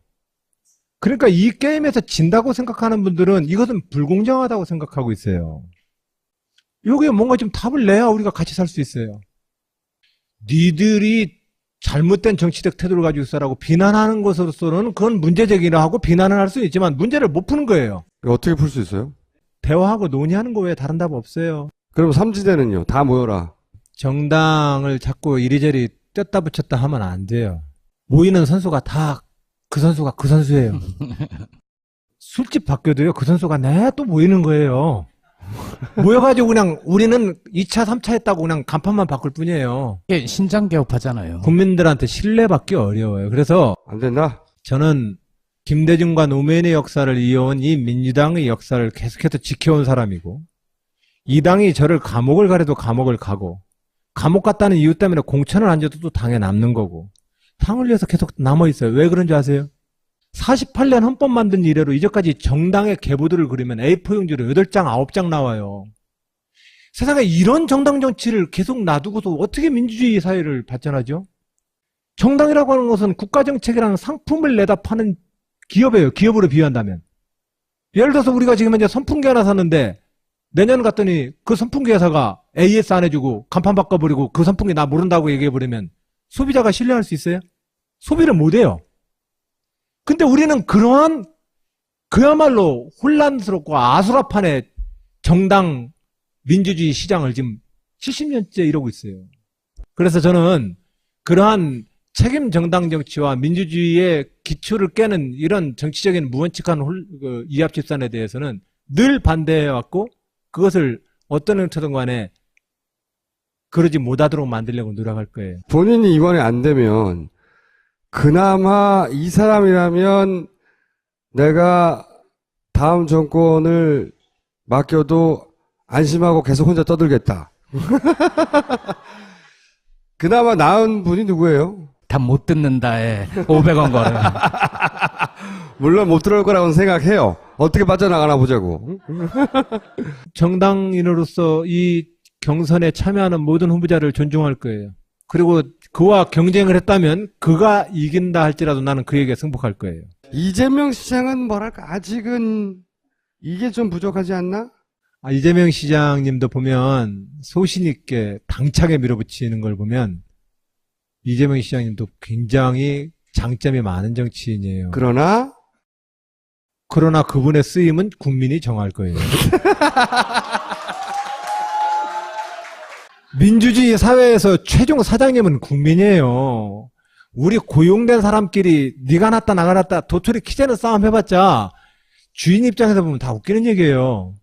그러니까 이 게임에서 진다고 생각하는 분들은 이것은 불공정하다고 생각하고 있어요. 여기에 뭔가 좀 답을 내야 우리가 같이 살 수 있어요. 니들이 잘못된 정치적 태도를 가지고 있어라고 비난하는 것으로서는 그건 문제제기를 하고 비난을 할 수 있지만 문제를 못 푸는 거예요. 어떻게 풀 수 있어요? 대화하고 논의하는 거 외에 다른 답 없어요. 그럼 삼지대는요? 다 모여라. 정당을 자꾸 이리저리 뗐다 붙였다 하면 안 돼요. 모이는 선수가 다 그 선수가 그 선수예요. 술집 바뀌어도요, 그 선수가 또 모이는 거예요. 모여가지고 그냥 우리는 2차, 3차 했다고 그냥 간판만 바꿀 뿐이에요. 이게 신장 개업하잖아요. 국민들한테 신뢰받기 어려워요. 그래서 안 된다? 저는 김대중과 노무현의 역사를 이어온 이 민주당의 역사를 계속해서 지켜온 사람이고 이 당이 저를 감옥을 가래도 감옥을 가고 감옥 갔다는 이유 때문에 공천을 안 줘도 또 당에 남는 거고 당을 위해서 계속 남아있어요. 왜 그런지 아세요? 48년 헌법 만든 이래로 이제까지 정당의 계보들을 그리면 A4 용지로 8장, 9장 나와요. 세상에 이런 정당 정치를 계속 놔두고서 어떻게 민주주의 사회를 발전하죠? 정당이라고 하는 것은 국가정책이라는 상품을 내다 파는 기업이에요. 기업으로 비유한다면. 예를 들어서 우리가 지금 현재 선풍기 하나 샀는데 내년 갔더니 그 선풍기 회사가 AS 안 해주고 간판 바꿔버리고 그 선풍기 나 모른다고 얘기해버리면 소비자가 신뢰할 수 있어요? 소비를 못해요. 근데 우리는 그러한 그야말로 혼란스럽고 아수라판의 정당 민주주의 시장을 지금 70년째 이러고 있어요. 그래서 저는 그러한 책임 정당 정치와 민주주의의 기초를 깨는 이런 정치적인 무원칙한 이합 집산에 대해서는 늘 반대해왔고 그것을 어떤 형태든 간에 그러지 못하도록 만들려고 노력할 거예요. 본인이 이번에 안 되면 그나마 이 사람이라면 내가 다음 정권을 맡겨도 안심하고 계속 혼자 떠들겠다. 그나마 나은 분이 누구예요? 다 못 듣는다에 500원 걸어. 물론 못 들어올 거라고는 생각해요. 어떻게 빠져나가나 보자고. 정당인으로서 이 경선에 참여하는 모든 후보자를 존중할 거예요. 그리고 그와 경쟁을 했다면 그가 이긴다 할지라도 나는 그에게 승복할 거예요. 이재명 시장은 뭐랄까 아직은 이게 좀 부족하지 않나? 이재명 시장님도 보면 소신 있게 당차게 밀어붙이는 걸 보면 이재명 시장님도 굉장히 장점이 많은 정치인이에요. 그러나 그분의 쓰임은 국민이 정할 거예요. 민주주의 사회에서 최종 사장님은 국민이에요. 우리 고용된 사람끼리 네가 낫다 나가 낫다 도토리 키재는 싸움 해봤자 주인 입장에서 보면 다 웃기는 얘기예요.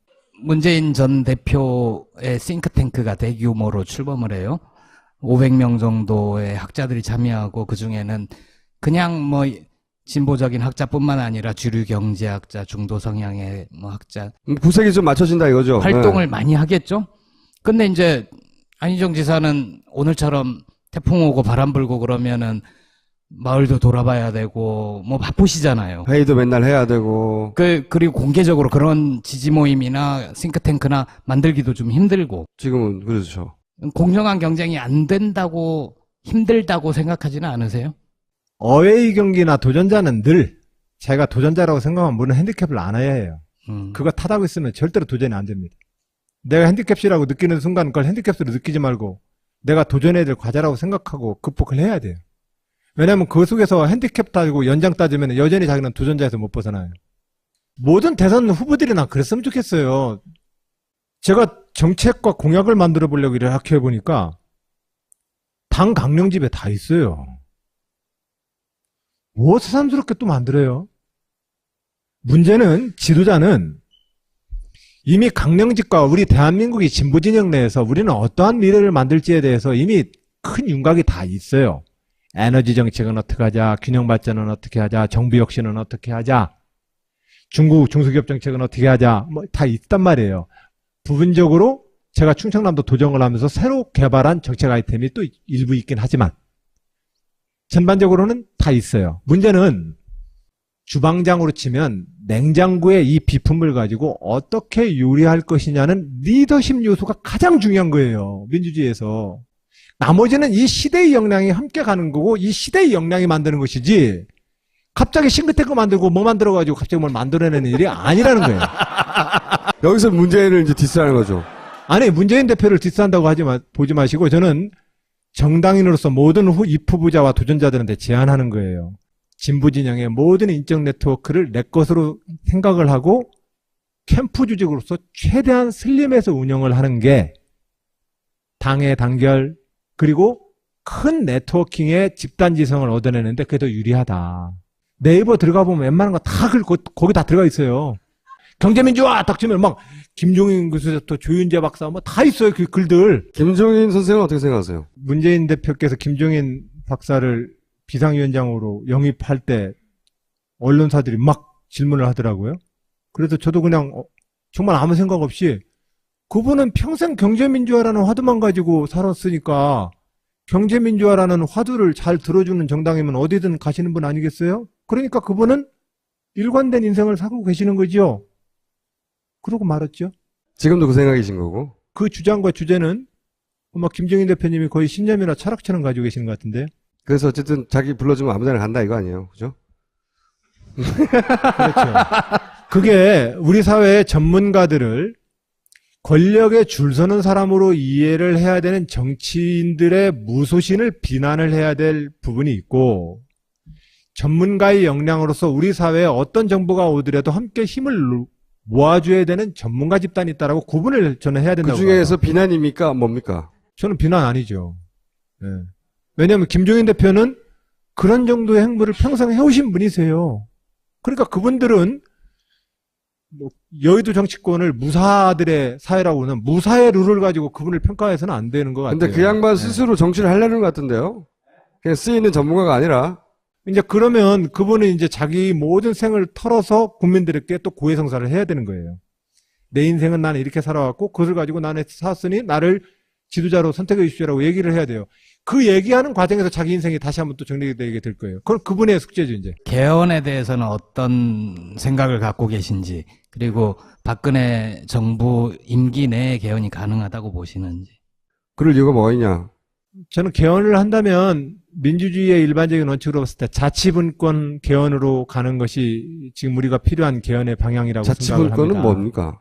문재인 전 대표의 싱크탱크가 대규모로 출범을 해요. 500명 정도의 학자들이 참여하고 그중에는 그냥 뭐 진보적인 학자뿐만 아니라 주류 경제학자, 중도 성향의 뭐 학자 구색이 좀 맞춰진다 이거죠. 활동을 많이 하겠죠. 근데 이제 안희정 지사는 오늘처럼 태풍 오고 바람 불고 그러면은 마을도 돌아봐야 되고 뭐 바쁘시잖아요. 회의도 맨날 해야 되고. 그리고 공개적으로 그런 지지 모임이나 싱크탱크나 만들기도 좀 힘들고 지금은 그렇죠. 공정한 경쟁이 안 된다고 힘들다고 생각하지는 않으세요? 어웨이 경기나 도전자는 늘 제가 도전자라고 생각하면 물론 핸디캡을 안아야 해요. 그거 타다고 있으면 절대로 도전이 안 됩니다. 내가 핸디캡이라고 느끼는 순간 그걸 핸디캡으로 느끼지 말고 내가 도전해야 될 과제라고 생각하고 극복을 해야 돼요. 왜냐하면 그 속에서 핸디캡 따지고 연장 따지면 여전히 자기는 도전자에서 못 벗어나요. 모든 대선 후보들이나 그랬으면 좋겠어요. 제가 정책과 공약을 만들어 보려고 이렇게 해보니까 당 강령집에 다 있어요. 뭐 새삼스럽게 또 만들어요. 문제는 지도자는 이미 강령집과 우리 대한민국이 진보진영 내에서 우리는 어떠한 미래를 만들지에 대해서 이미 큰 윤곽이 다 있어요. 에너지 정책은 어떻게 하자, 균형발전은 어떻게 하자, 정부 혁신은 어떻게 하자, 중국 중소기업 정책은 어떻게 하자, 뭐 다 있단 말이에요. 부분적으로 제가 충청남도 도정을 하면서 새로 개발한 정책 아이템이 또 일부 있긴 하지만 전반적으로는 다 있어요. 문제는 주방장으로 치면 냉장고에 이 비품을 가지고 어떻게 요리할 것이냐는 리더십 요소가 가장 중요한 거예요. 민주주의에서. 나머지는 이 시대의 역량이 함께 가는 거고 이 시대의 역량이 만드는 것이지 갑자기 싱크탱크 만들고 뭐 만들어가지고 갑자기 뭘 만들어내는 일이 아니라는 거예요. 여기서 문재인을 이제 디스하는 거죠. 아니 문재인 대표를 디스한다고 보지 마시고 저는 정당인으로서 모든 입후보자와 도전자들한테 제안하는 거예요. 진보 진영의 모든 인적 네트워크를 내 것으로 생각을 하고 캠프 조직으로서 최대한 슬림해서 운영을 하는 게 당의 단결 그리고 큰 네트워킹의 집단지성을 얻어내는데 그게 더 유리하다. 네이버 들어가 보면 웬만한 거 다 거기 다 들어가 있어요. 경제민주화 딱 치면 막 김종인 교수부터 조윤재 박사 뭐 다 있어요. 그 글들. 김종인 선생은 어떻게 생각하세요? 문재인 대표께서 김종인 박사를 비상위원장으로 영입할 때 언론사들이 막 질문을 하더라고요. 그래서 저도 그냥 정말 아무 생각 없이 그분은 평생 경제민주화라는 화두만 가지고 살았으니까 경제민주화라는 화두를 잘 들어주는 정당이면 어디든 가시는 분 아니겠어요? 그러니까 그분은 일관된 인생을 살고 계시는 거죠. 그러고 말았죠. 지금도 그 생각이신 거고. 그 주장과 주제는 아마 김종인 대표님이 거의 신념이나 철학처럼 가지고 계시는 것 같은데. 그래서 어쨌든 자기 불러주면 아무데나 간다 이거 아니에요. 그죠? 그렇죠. 그게 우리 사회의 전문가들을 권력에 줄 서는 사람으로 이해를 해야 되는 정치인들의 무소신을 비난을 해야 될 부분이 있고 전문가의 역량으로서 우리 사회에 어떤 정보가 오더라도 함께 힘을 모아줘야 되는 전문가 집단이 있다라고 구분을 저는 해야 된다고 그 중에서 봐요. 비난입니까? 뭡니까? 저는 비난 아니죠. 네. 왜냐하면 김종인 대표는 그런 정도의 행보를 평생 해오신 분이세요. 그러니까 그분들은 여의도 정치권을 무사들의 사회라고는 무사의 룰을 가지고 그분을 평가해서는 안 되는 것 같아요. 근데 그 양반 네. 스스로 정치를 하려는 것 같은데요? 그냥 쓰이는 전문가가 아니라. 이제 그러면 그분은 이제 자기 모든 생을 털어서 국민들에게 또 고해성사를 해야 되는 거예요. 내 인생은 나는 이렇게 살아왔고 그것을 가지고 나는 살았으니 나를 지도자로 선택해 주시라고 얘기를 해야 돼요. 그 얘기하는 과정에서 자기 인생이 다시 한번 또 정리되게 될 거예요. 그건 그분의 숙제죠, 이제. 개헌에 대해서는 어떤 생각을 갖고 계신지, 그리고 박근혜 정부 임기 내에 개헌이 가능하다고 보시는지. 그럴 이유가 뭐가 있냐? 저는 개헌을 한다면 민주주의의 일반적인 원칙으로 봤을 때 자치분권 개헌으로 가는 것이 지금 우리가 필요한 개헌의 방향이라고 생각을 합니다. 자치분권은 뭡니까?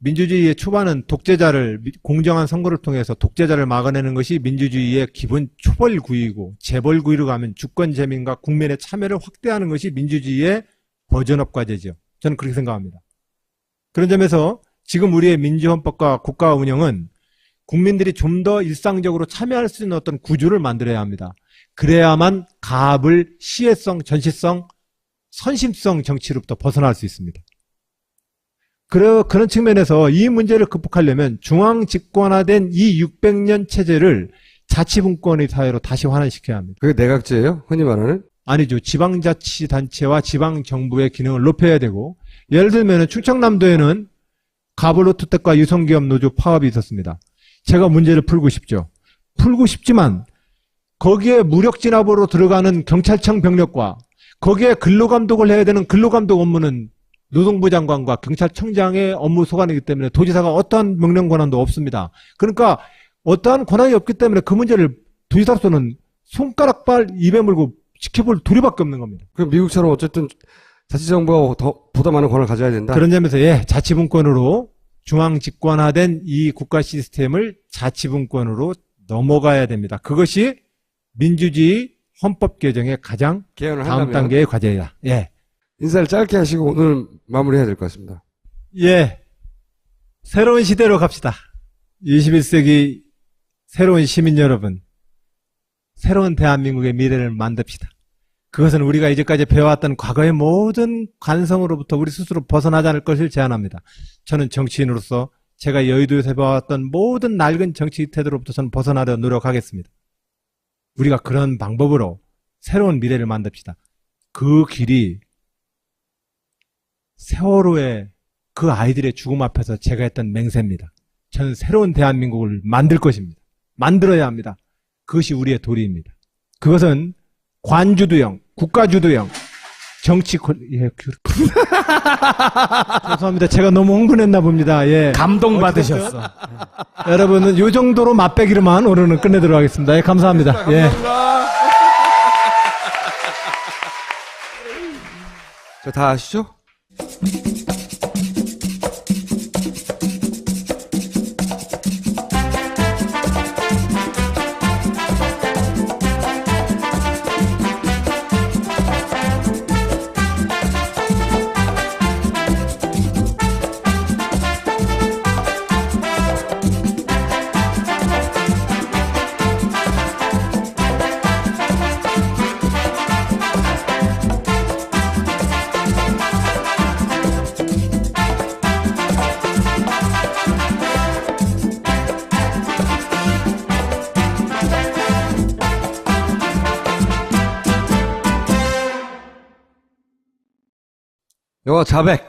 민주주의의 초반은 독재자를 공정한 선거를 통해서 독재자를 막아내는 것이 민주주의의 기본 초벌구이고, 재벌구이로 가면 주권 재민과 국민의 참여를 확대하는 것이 민주주의의 버전업 과제죠. 저는 그렇게 생각합니다. 그런 점에서 지금 우리의 민주헌법과 국가 운영은 국민들이 좀 더 일상적으로 참여할 수 있는 어떤 구조를 만들어야 합니다. 그래야만 가압을 시혜성, 전시성, 선심성 정치로부터 벗어날 수 있습니다. 그런 측면에서 이 문제를 극복하려면 중앙 집권화된 이 600년 체제를 자치분권의 사회로 다시 환원시켜야 합니다. 그게 내각제예요? 흔히 말하는? 아니죠. 지방자치단체와 지방정부의 기능을 높여야 되고, 예를 들면 충청남도에는 가볼로투텍과 유성기업 노조 파업이 있었습니다. 제가 문제를 풀고 싶죠. 풀고 싶지만 거기에 무력진압으로 들어가는 경찰청 병력과 거기에 근로감독을 해야 되는 근로감독 업무는 노동부 장관과 경찰청장의 업무 소관이기 때문에 도지사가 어떠한 명령 권한도 없습니다. 그러니까 어떠한 권한이 없기 때문에 그 문제를 도지사로서는 손가락발 입에 물고 지켜볼 도리밖에 없는 겁니다. 그럼 미국처럼 어쨌든 자치정부가 보다 많은 권한을 가져야 된다? 그런 점에서 자치분권으로 중앙 집권화된 이 국가 시스템을 자치분권으로 넘어가야 됩니다. 그것이 민주주의 헌법 개정의 가장 개헌을 다음 한다면 단계의 과제이다. 인사를 짧게 하시고 오늘 마무리해야 될 것 같습니다. 새로운 시대로 갑시다. 21세기 새로운 시민 여러분, 새로운 대한민국의 미래를 만듭시다. 그것은 우리가 이제까지 배워왔던 과거의 모든 관성으로부터 우리 스스로 벗어나지 않을 것을 제안합니다. 저는 정치인으로서 제가 여의도에서 배워왔던 모든 낡은 정치 태도로부터 저는 벗어나려 노력하겠습니다. 우리가 그런 방법으로 새로운 미래를 만듭시다. 그 길이 세월호의 그 아이들의 죽음 앞에서 제가 했던 맹세입니다. 저는 새로운 대한민국을 만들 것입니다. 만들어야 합니다. 그것이 우리의 도리입니다. 그것은 관주도형, 국가주도형, 죄송합니다. 제가 너무 흥분했나 봅니다. 감동받으셨어. 여러분은 이 정도로 맛배기로만 오늘은 끝내도록 하겠습니다. 감사합니다. 자, 다 아시죠? 영화 자백.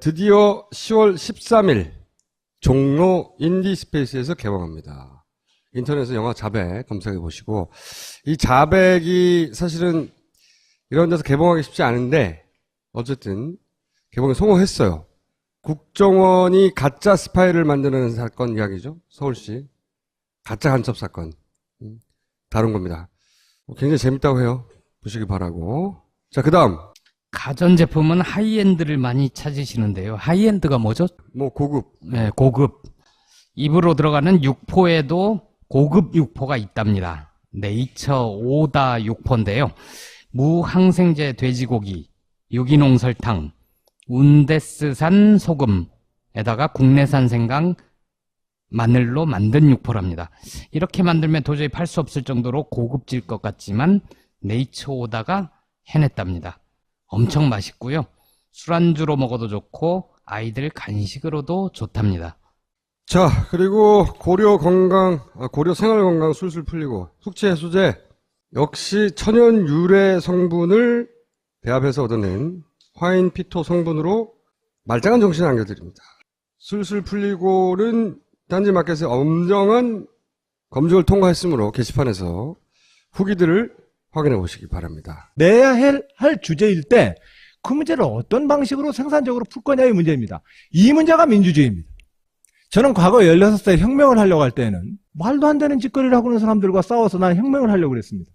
드디어 10월 13일 종로 인디스페이스에서 개봉합니다. 인터넷에서 영화 자백 검색해 보시고, 이 자백이 사실은 이런 데서 개봉하기 쉽지 않은데 어쨌든 개봉에 성공했어요. 국정원이 가짜 스파이를 만드는 사건 이야기죠. 서울시 가짜 간첩 사건 다룬 겁니다. 굉장히 재밌다고 해요. 보시기 바라고. 자, 그 다음 가전제품은 하이엔드를 많이 찾으시는데요. 하이엔드가 뭐죠? 뭐 고급. 네, 고급. 입으로 들어가는 육포에도 고급 육포가 있답니다. 네이처 오다 육포인데요. 무항생제 돼지고기, 유기농 설탕, 운데스산 소금에다가 국내산 생강, 마늘로 만든 육포랍니다. 이렇게 만들면 도저히 팔 수 없을 정도로 고급질 것 같지만 네이처 오다가 해냈답니다. 엄청 맛있고요. 술안주로 먹어도 좋고 아이들 간식으로도 좋답니다. 자, 그리고 고려 생활 건강 술술 풀리고 숙취 해소제 역시 천연 유래 성분을 배합해서 얻어낸 화인 피토 성분으로 말짱한 정신을 안겨드립니다. 술술 풀리고는 딴지마켓의 엄정한 검증을 통과했으므로 게시판에서 후기들을 확인해 보시기 바랍니다. 내야 할 주제일 때 그 문제를 어떤 방식으로 생산적으로 풀 거냐의 문제입니다. 이 문제가 민주주의입니다. 저는 과거 16살 혁명을 하려고 할 때는 말도 안 되는 짓거리를 하고 있는 사람들과 싸워서 나는 혁명을 하려고 그랬습니다.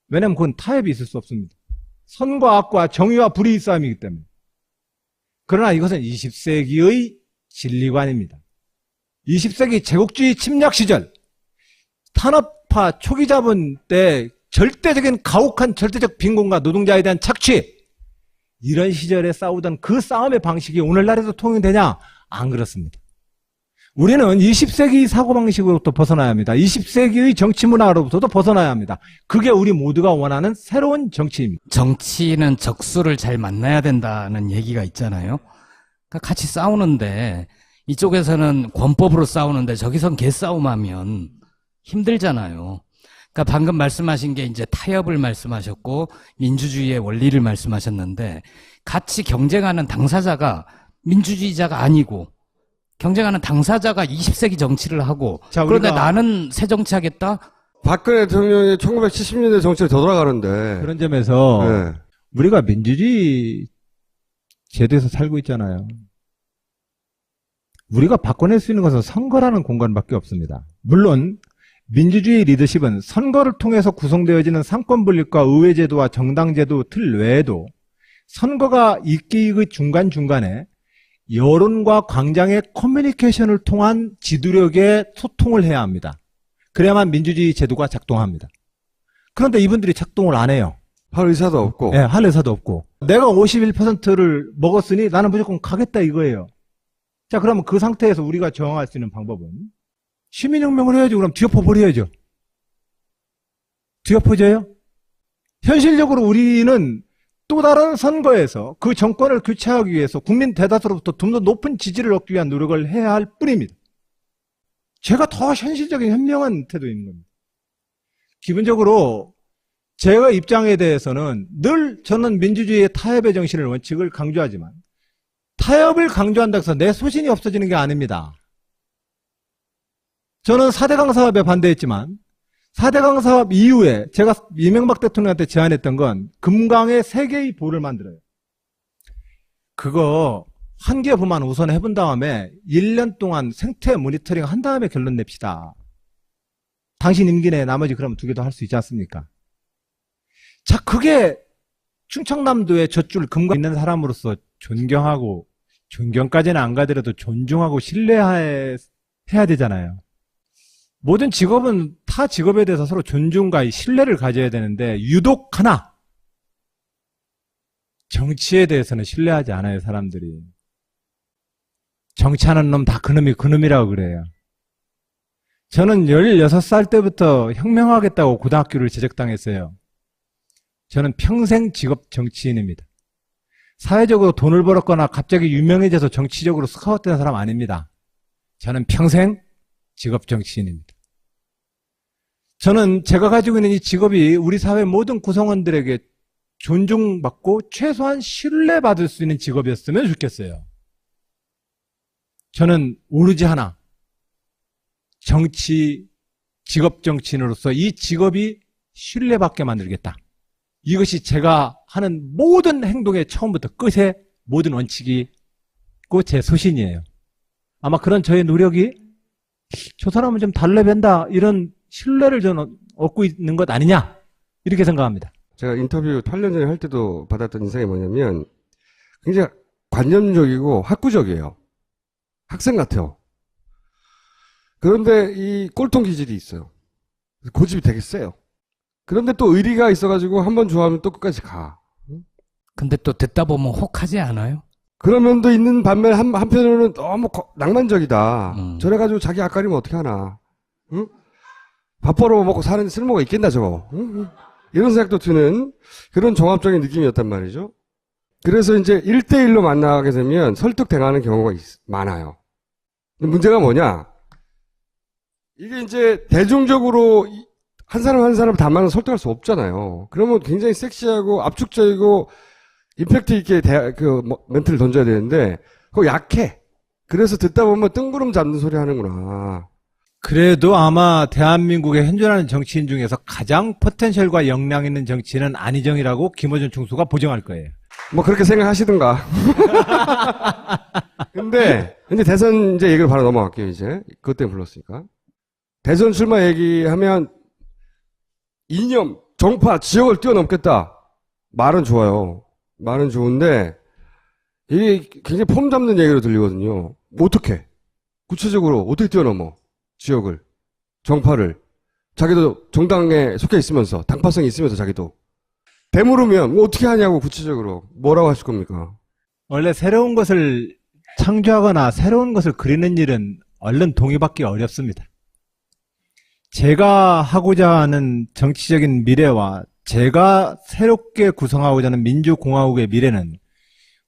왜냐하면 그건 타협이 있을 수 없습니다. 선과 악과 정의와 불의의 싸움이기 때문에. 그러나 이것은 20세기의 진리관입니다. 20세기 제국주의 침략 시절 탄업파 초기 자본 때 절대적인 가혹한 절대적 빈곤과 노동자에 대한 착취, 이런 시절에 싸우던 그 싸움의 방식이 오늘날에도 통용되냐? 안 그렇습니다. 우리는 20세기 사고방식으로부터 벗어나야 합니다. 20세기의 정치 문화로부터도 벗어나야 합니다. 그게 우리 모두가 원하는 새로운 정치입니다. 정치는 적수를 잘 만나야 된다는 얘기가 있잖아요. 그러니까 같이 싸우는데 이쪽에서는 권법으로 싸우는데 저기선 개싸움하면 힘들잖아요. 그러니까 방금 말씀하신 게 이제 타협을 말씀하셨고 민주주의의 원리를 말씀하셨는데 같이 경쟁하는 당사자가 민주주의자가 아니고 경쟁하는 당사자가 20세기 정치를 하고 자, 그런데 우리가- 나는 새 정치하겠다? 박근혜 대통령이 1970년대 정치를 되돌아가는데 그런 점에서 네. 우리가 민주주의 제도에서 살고 있잖아요. 우리가 바꿔낼 수 있는 것은 선거라는 공간밖에 없습니다. 물론 민주주의 리더십은 선거를 통해서 구성되어지는 상권분립과 의회제도와 정당제도 틀 외에도 선거가 있기의 중간중간에 여론과 광장의 커뮤니케이션을 통한 지도력의 소통을 해야 합니다. 그래야만 민주주의 제도가 작동합니다. 그런데 이분들이 작동을 안 해요. 할 의사도 없고 네, 할 의사도 없고. 내가 51%를 먹었으니 나는 무조건 가겠다 이거예요. 자, 그러면 그 상태에서 우리가 저항할 수 있는 방법은 시민혁명을 해야죠. 그럼 뒤엎어버려야죠. 뒤엎어져요? 현실적으로 우리는 또 다른 선거에서 그 정권을 교체하기 위해서 국민 대다수로부터 좀 더 높은 지지를 얻기 위한 노력을 해야 할 뿐입니다. 제가 더 현실적인 현명한 태도인 겁니다. 기본적으로 제가 입장에 대해서는 늘 저는 민주주의의 타협의 정신을 원칙을 강조하지만 타협을 강조한다고 해서 내 소신이 없어지는 게 아닙니다. 저는 4대강 사업에 반대했지만 4대강 사업 이후에 제가 이명박 대통령한테 제안했던 건 금강의 3개의 보를 만들어요. 그거 한 개 보만 우선 해본 다음에 1년 동안 생태 모니터링 한 다음에 결론 냅시다. 당신 임기 내에 나머지 그러면 2개 더 할 수 있지 않습니까? 자, 그게 충청남도의 젖줄 금강 있는 사람으로서 존경하고 존경까지는 안 가더라도 존중하고 신뢰해야 되잖아요. 모든 직업은 타 직업에 대해서 서로 존중과 신뢰를 가져야 되는데 유독 하나 정치에 대해서는 신뢰하지 않아요. 사람들이. 정치하는 놈 다 그놈이라고 그래요. 저는 16살 때부터 혁명하겠다고 고등학교를 제적당했어요. 저는 평생 직업 정치인입니다. 사회적으로 돈을 벌었거나 갑자기 유명해져서 정치적으로 스카웃된 사람 아닙니다. 저는 평생 직업 정치인입니다. 저는 제가 가지고 있는 이 직업이 우리 사회 모든 구성원들에게 존중받고 최소한 신뢰받을 수 있는 직업이었으면 좋겠어요. 저는 오로지 하나, 직업 정치인으로서 이 직업이 신뢰받게 만들겠다. 이것이 제가 하는 모든 행동의 처음부터 끝의 모든 원칙이고 제 소신이에요. 아마 그런 저의 노력이 저 사람은 좀 달래뵌다 이런 신뢰를 저는 얻고 있는 것 아니냐 이렇게 생각합니다. 제가 인터뷰 8년 전에 할 때도 받았던 인상이 뭐냐면 굉장히 관념적이고 학구적이에요. 학생 같아요. 그런데 이 꼴통 기질이 있어요. 고집이 되게 세요. 그런데 또 의리가 있어가지고 한번 좋아하면 또 끝까지 가. 근데 또 듣다 보면 혹하지 않아요? 그런 면도 있는 반면 한편으로는 너무 낭만적이다. 음. 저래가지고 자기 앞가리면 어떻게 하나. 응? 밥 벌어먹고 사는 쓸모가 있겠나 저거. 응? 이런 생각도 드는 그런 종합적인 느낌이었단 말이죠. 그래서 이제 1대1로 만나게 되면 설득당하는 경우가 많아요. 근데 문제가 뭐냐. 이게 이제 대중적으로 한 사람 한 사람 다만 설득할 수 없잖아요. 그러면 굉장히 섹시하고 압축적이고 임팩트 있게 멘트를 던져야 되는데 그거 약해. 그래서 듣다 보면 뜬구름 잡는 소리 하는구나. 그래도 아마 대한민국에 현존하는 정치인 중에서 가장 포텐셜과 역량 있는 정치인은 안희정이라고 김어준 총수가 보정할 거예요. 뭐 그렇게 생각하시든가. 근데 대선 이제 얘기를 바로 넘어갈게요, 이제. 그것 때문에 불렀으니까. 대선 출마 얘기하면 이념, 정파, 지역을 뛰어넘겠다. 말은 좋아요. 말은 좋은데 이게 굉장히 폼 잡는 얘기로 들리거든요. 어떻게? 구체적으로 어떻게 뛰어넘어? 지역을, 정파를. 자기도 정당에 속해 있으면서, 당파성이 있으면서 자기도. 되물으면 뭐 어떻게 하냐고 구체적으로. 뭐라고 하실 겁니까? 원래 새로운 것을 창조하거나 새로운 것을 그리는 일은 얼른 동의받기 어렵습니다. 제가 하고자 하는 정치적인 미래와 제가 새롭게 구성하고자 하는 민주공화국의 미래는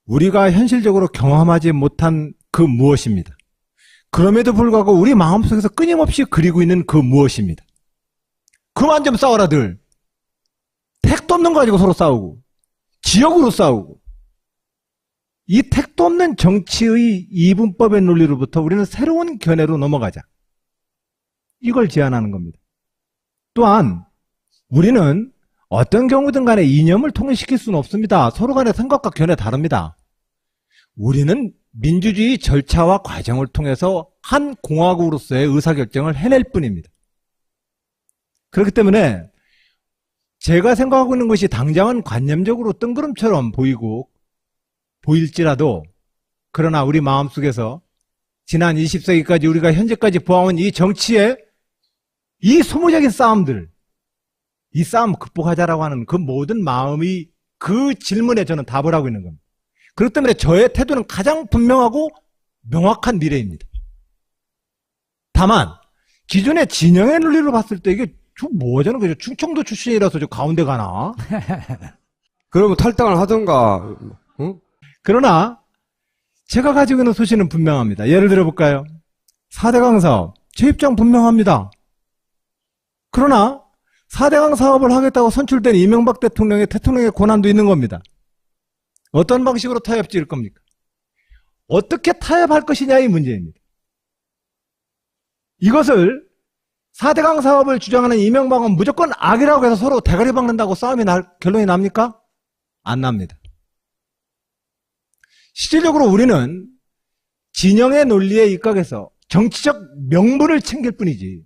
우리가 현실적으로 경험하지 못한 그 무엇입니다. 그럼에도 불구하고 우리 마음속에서 끊임없이 그리고 있는 그 무엇입니다. 그만 좀 싸워라들. 택도 없는 거 가지고 서로 싸우고 지역으로 싸우고 이 택도 없는 정치의 이분법의 논리로부터 우리는 새로운 견해로 넘어가자. 이걸 제안하는 겁니다. 또한 우리는 어떤 경우든 간에 이념을 통일시킬 수는 없습니다. 서로 간의 생각과 견해 다릅니다. 우리는 민주주의 절차와 과정을 통해서 한 공화국으로서의 의사결정을 해낼 뿐입니다. 그렇기 때문에 제가 생각하고 있는 것이 당장은 관념적으로 뜬구름처럼 보일지라도 그러나 우리 마음속에서 지난 20세기까지 우리가 현재까지 보아온 이 정치의 이 소모적인 싸움들, 이 싸움 극복하자라고 하는 그 모든 마음이 그 질문에 저는 답을 하고 있는 겁니다. 그렇기 때문에 저의 태도는 가장 분명하고 명확한 미래입니다. 다만 기존의 진영의 논리로 봤을 때 이게 저는 그죠? 충청도 출신이라서 저 가운데 가나? 그러면 탈당을 하던가. 응? 그러나 제가 가지고 있는 소신은 분명합니다. 예를 들어볼까요? 4대강 사업, 제 입장 분명합니다. 그러나 4대강 사업을 하겠다고 선출된 이명박 대통령의 권한도 있는 겁니다. 어떤 방식으로 타협 지을 겁니까? 어떻게 타협할 것이냐의 문제입니다. 이것을 4대강 사업을 주장하는 이명박은 무조건 악이라고 해서 서로 대가리 박는다고 결론이 납니까? 안 납니다. 실질적으로 우리는 진영의 논리에 입각해서 정치적 명분을 챙길 뿐이지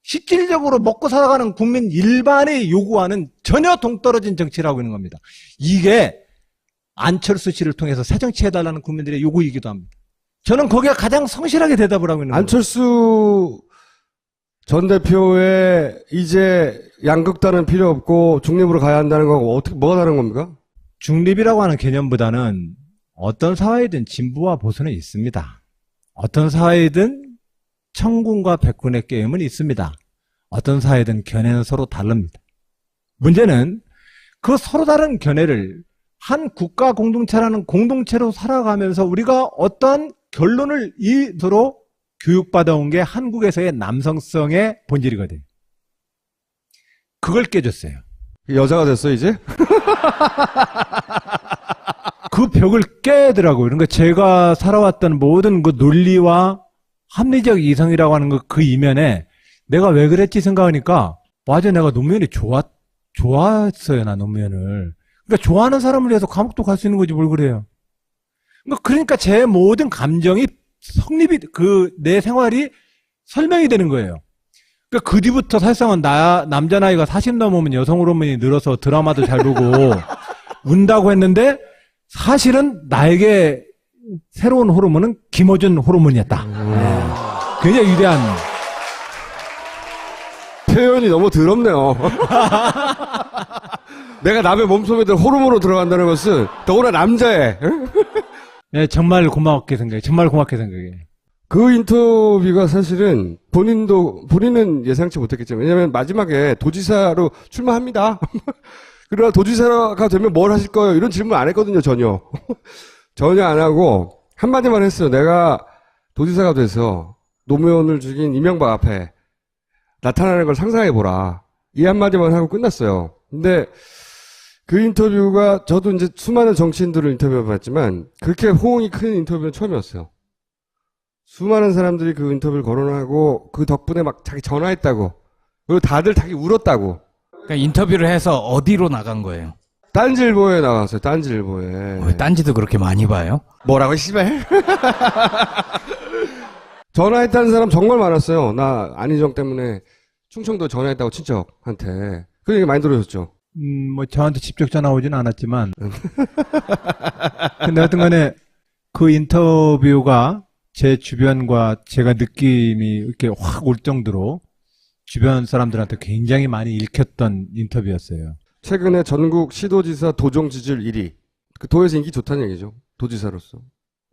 실질적으로 먹고 살아가는 국민 일반이 요구하는 전혀 동떨어진 정치를 하고 있는 겁니다. 이게 안철수 씨를 통해서 새 정치해달라는 국민들의 요구이기도 합니다. 저는 거기에 가장 성실하게 대답을 하고 있는 겁니다. 안철수 전 대표의 이제 양극단은 필요 없고 중립으로 가야 한다는 거고 뭐가 다른 겁니까? 중립이라고 하는 개념보다는 어떤 사회든 진보와 보수는 있습니다. 어떤 사회든 청군과 백군의 게임은 있습니다. 어떤 사회든 견해는 서로 다릅니다. 문제는 그 서로 다른 견해를 한 국가 공동체라는 공동체로 살아가면서 우리가 어떤 결론을 이도록 교육받아온 게 한국에서의 남성성의 본질이거든요. 그걸 깨줬어요. 여자가 됐어 이제? 그 벽을 깨더라고요. 그러니까 제가 살아왔던 모든 그 논리와 합리적 이성이라고 하는 그 이면에 내가 왜 그랬지 생각하니까 맞아, 내가 노무현이 좋았어요, 나 노무현을. 그러니까 좋아하는 사람을 위해서 감옥도 갈 수 있는 거지 뭘 그래요. 그러니까 제 모든 감정이 내 생활이 설명이 되는 거예요. 그러니까 그 뒤부터 사실상은 남자 나이가 40 넘으면 여성 호르몬이 늘어서 드라마도 잘 보고 운다고 했는데 사실은 나에게 새로운 호르몬은 김어준 호르몬이었다. 네. 굉장히 위대한. 표현이 너무 더럽네요. 내가 남의 몸속에 호르몬으로 들어간다는 것은 더구나 남자애. 네, 정말 고맙게 생각해. 정말 고맙게 생각해. 그 인터뷰가 사실은 본인은 예상치 못했겠지만, 왜냐면 마지막에 도지사로 출마합니다. 그러나 도지사가 되면 뭘 하실 거예요? 이런 질문 안 했거든요, 전혀. 전혀 안 하고, 한마디만 했어요. 내가 도지사가 돼서 노무현을 죽인 이명박 앞에 나타나는 걸 상상해보라. 이 한마디만 하고 끝났어요. 근데 그 인터뷰가 저도 이제 수많은 정치인들을 인터뷰해봤지만 그렇게 호응이 큰 인터뷰는 처음이었어요. 수많은 사람들이 그 인터뷰를 거론하고 그 덕분에 막 자기 전화했다고. 그리고 다들 자기 울었다고. 그러니까 인터뷰를 해서 어디로 나간 거예요? 딴지일보에 나왔어요. 딴지일보에. 왜 딴지도 그렇게 많이 봐요? 뭐라고 씨발. 전화했다는 사람 정말 많았어요. 나 안희정 때문에 충청도 전화했다고 친척한테. 그 얘기 많이 들으셨죠? 뭐 저한테 직접 전화 오진 않았지만 근데 하여튼 간에 그 인터뷰가 제 주변과 제가 느낌이 이렇게 확 올 정도로 주변 사람들한테 굉장히 많이 읽혔던 인터뷰였어요. 최근에 전국 시도지사 도정 지지율 1위. 그 도에서 인기 좋다는 얘기죠. 도지사로서.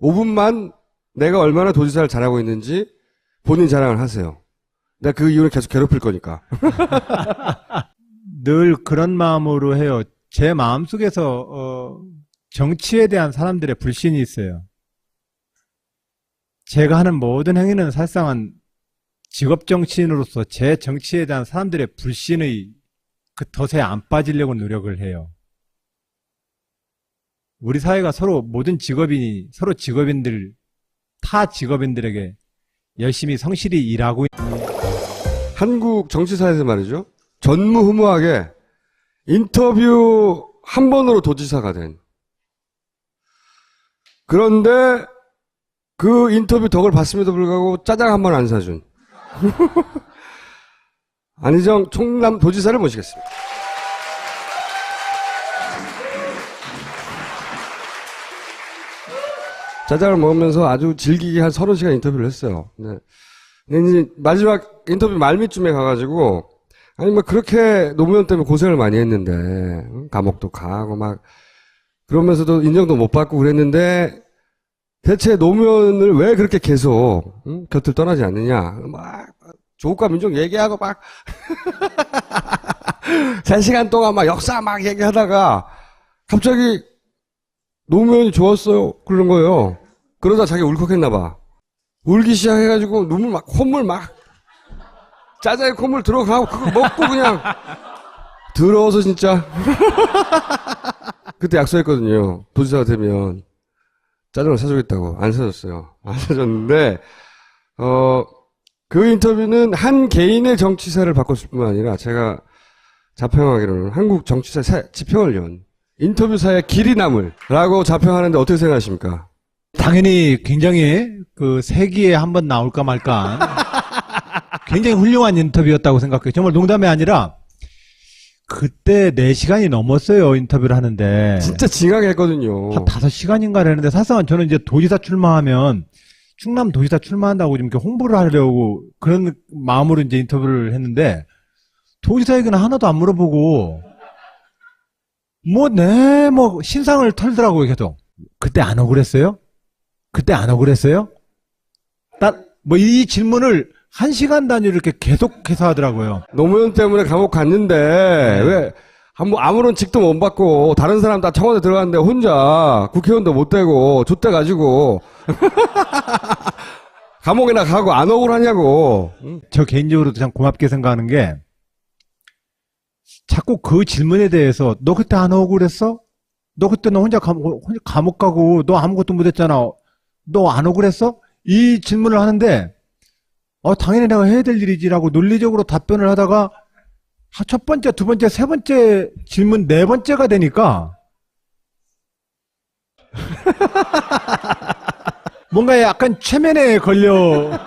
5분만 내가 얼마나 도지사를 잘하고 있는지 본인 자랑을 하세요. 내가 그 이유는 계속 괴롭힐 거니까. 늘 그런 마음으로 해요. 제 마음속에서 정치에 대한 사람들의 불신이 있어요. 제가 하는 모든 행위는 사실상은 직업 정치인으로서 제 정치에 대한 사람들의 불신의 그 덫에 안 빠지려고 노력을 해요. 우리 사회가 서로 모든 직업인이 서로 직업인들 타 직업인들에게 열심히 성실히 일하고 한국 정치사에서 말이죠. 전무후무하게 인터뷰 한 번으로 도지사가 된. 그런데 그 인터뷰 덕을 봤음에도 불구하고 짜장 한 번 안 사준. 안희정 충남 도지사를 모시겠습니다. 짜장을 먹으면서 아주 질기게 한 30시간 인터뷰를 했어요. 네. 근데 이제 마지막 인터뷰 말미쯤에 가가지고, 아니, 뭐, 그렇게 노무현 때문에 고생을 많이 했는데, 감옥도 가고 막, 그러면서도 인정도 못 받고 그랬는데, 대체 노무현을 왜 그렇게 계속, 곁을 떠나지 않느냐. 막, 조국과 민족 얘기하고 막, 3시간 동안 막 역사 막 얘기하다가, 갑자기, 노무현이 좋았어요. 그러는 거예요. 그러다 자기 울컥했나봐. 울기 시작해가지고 눈물 막 콧물 막 짜장에 콧물 들어가고 그거 먹고 그냥 더러워서 진짜. 그때 약속했거든요. 도지사가 되면 짜장을 사주겠다고. 안 사줬어요. 안 사줬는데 그 인터뷰는 한 개인의 정치사를 바꿨을 뿐만 아니라 제가 자평하기로는 한국 정치사 지평을 연 인터뷰사의 길이 남을라고 자평하는데 어떻게 생각하십니까? 당연히 굉장히 그 세기에 한번 나올까 말까 굉장히 훌륭한 인터뷰였다고 생각해요. 정말 농담이 아니라 그때 4시간이 넘었어요. 인터뷰를 하는데. 진짜 징하게 했거든요. 한 5시간인가 했는데 사실상 저는 이제 도지사 출마하면 충남 도지사 출마한다고 좀 이렇게 홍보를 하려고 그런 마음으로 이제 인터뷰를 했는데 도지사 얘기는 하나도 안 물어보고 뭐 신상을 털더라고요, 계속. 그때 안 억울했어요? 그때 안 억울했어요? 이 질문을 1시간 단위로 이렇게 계속해서 하더라고요. 노무현 때문에 감옥 갔는데, 왜, 아무런 직도 못 받고, 다른 사람 다 청와대 들어갔는데, 혼자 국회의원도 못 되고, 좆돼가지고, 감옥이나 가고 안 억울하냐고. 저 개인적으로도 참 고맙게 생각하는 게, 자꾸 그 질문에 대해서 너 그때 안 억울했어? 너 그때 너 혼자 감옥 가고 너 아무것도 못했잖아. 너 안 억울했어? 이 질문을 하는데 당연히 내가 해야 될 일이지라고 논리적으로 답변을 하다가 첫 번째, 두 번째, 세 번째 질문 4번째가 되니까 뭔가 약간 최면에 걸려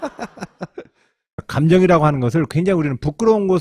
감정이라고 하는 것을 굉장히 우리는 부끄러운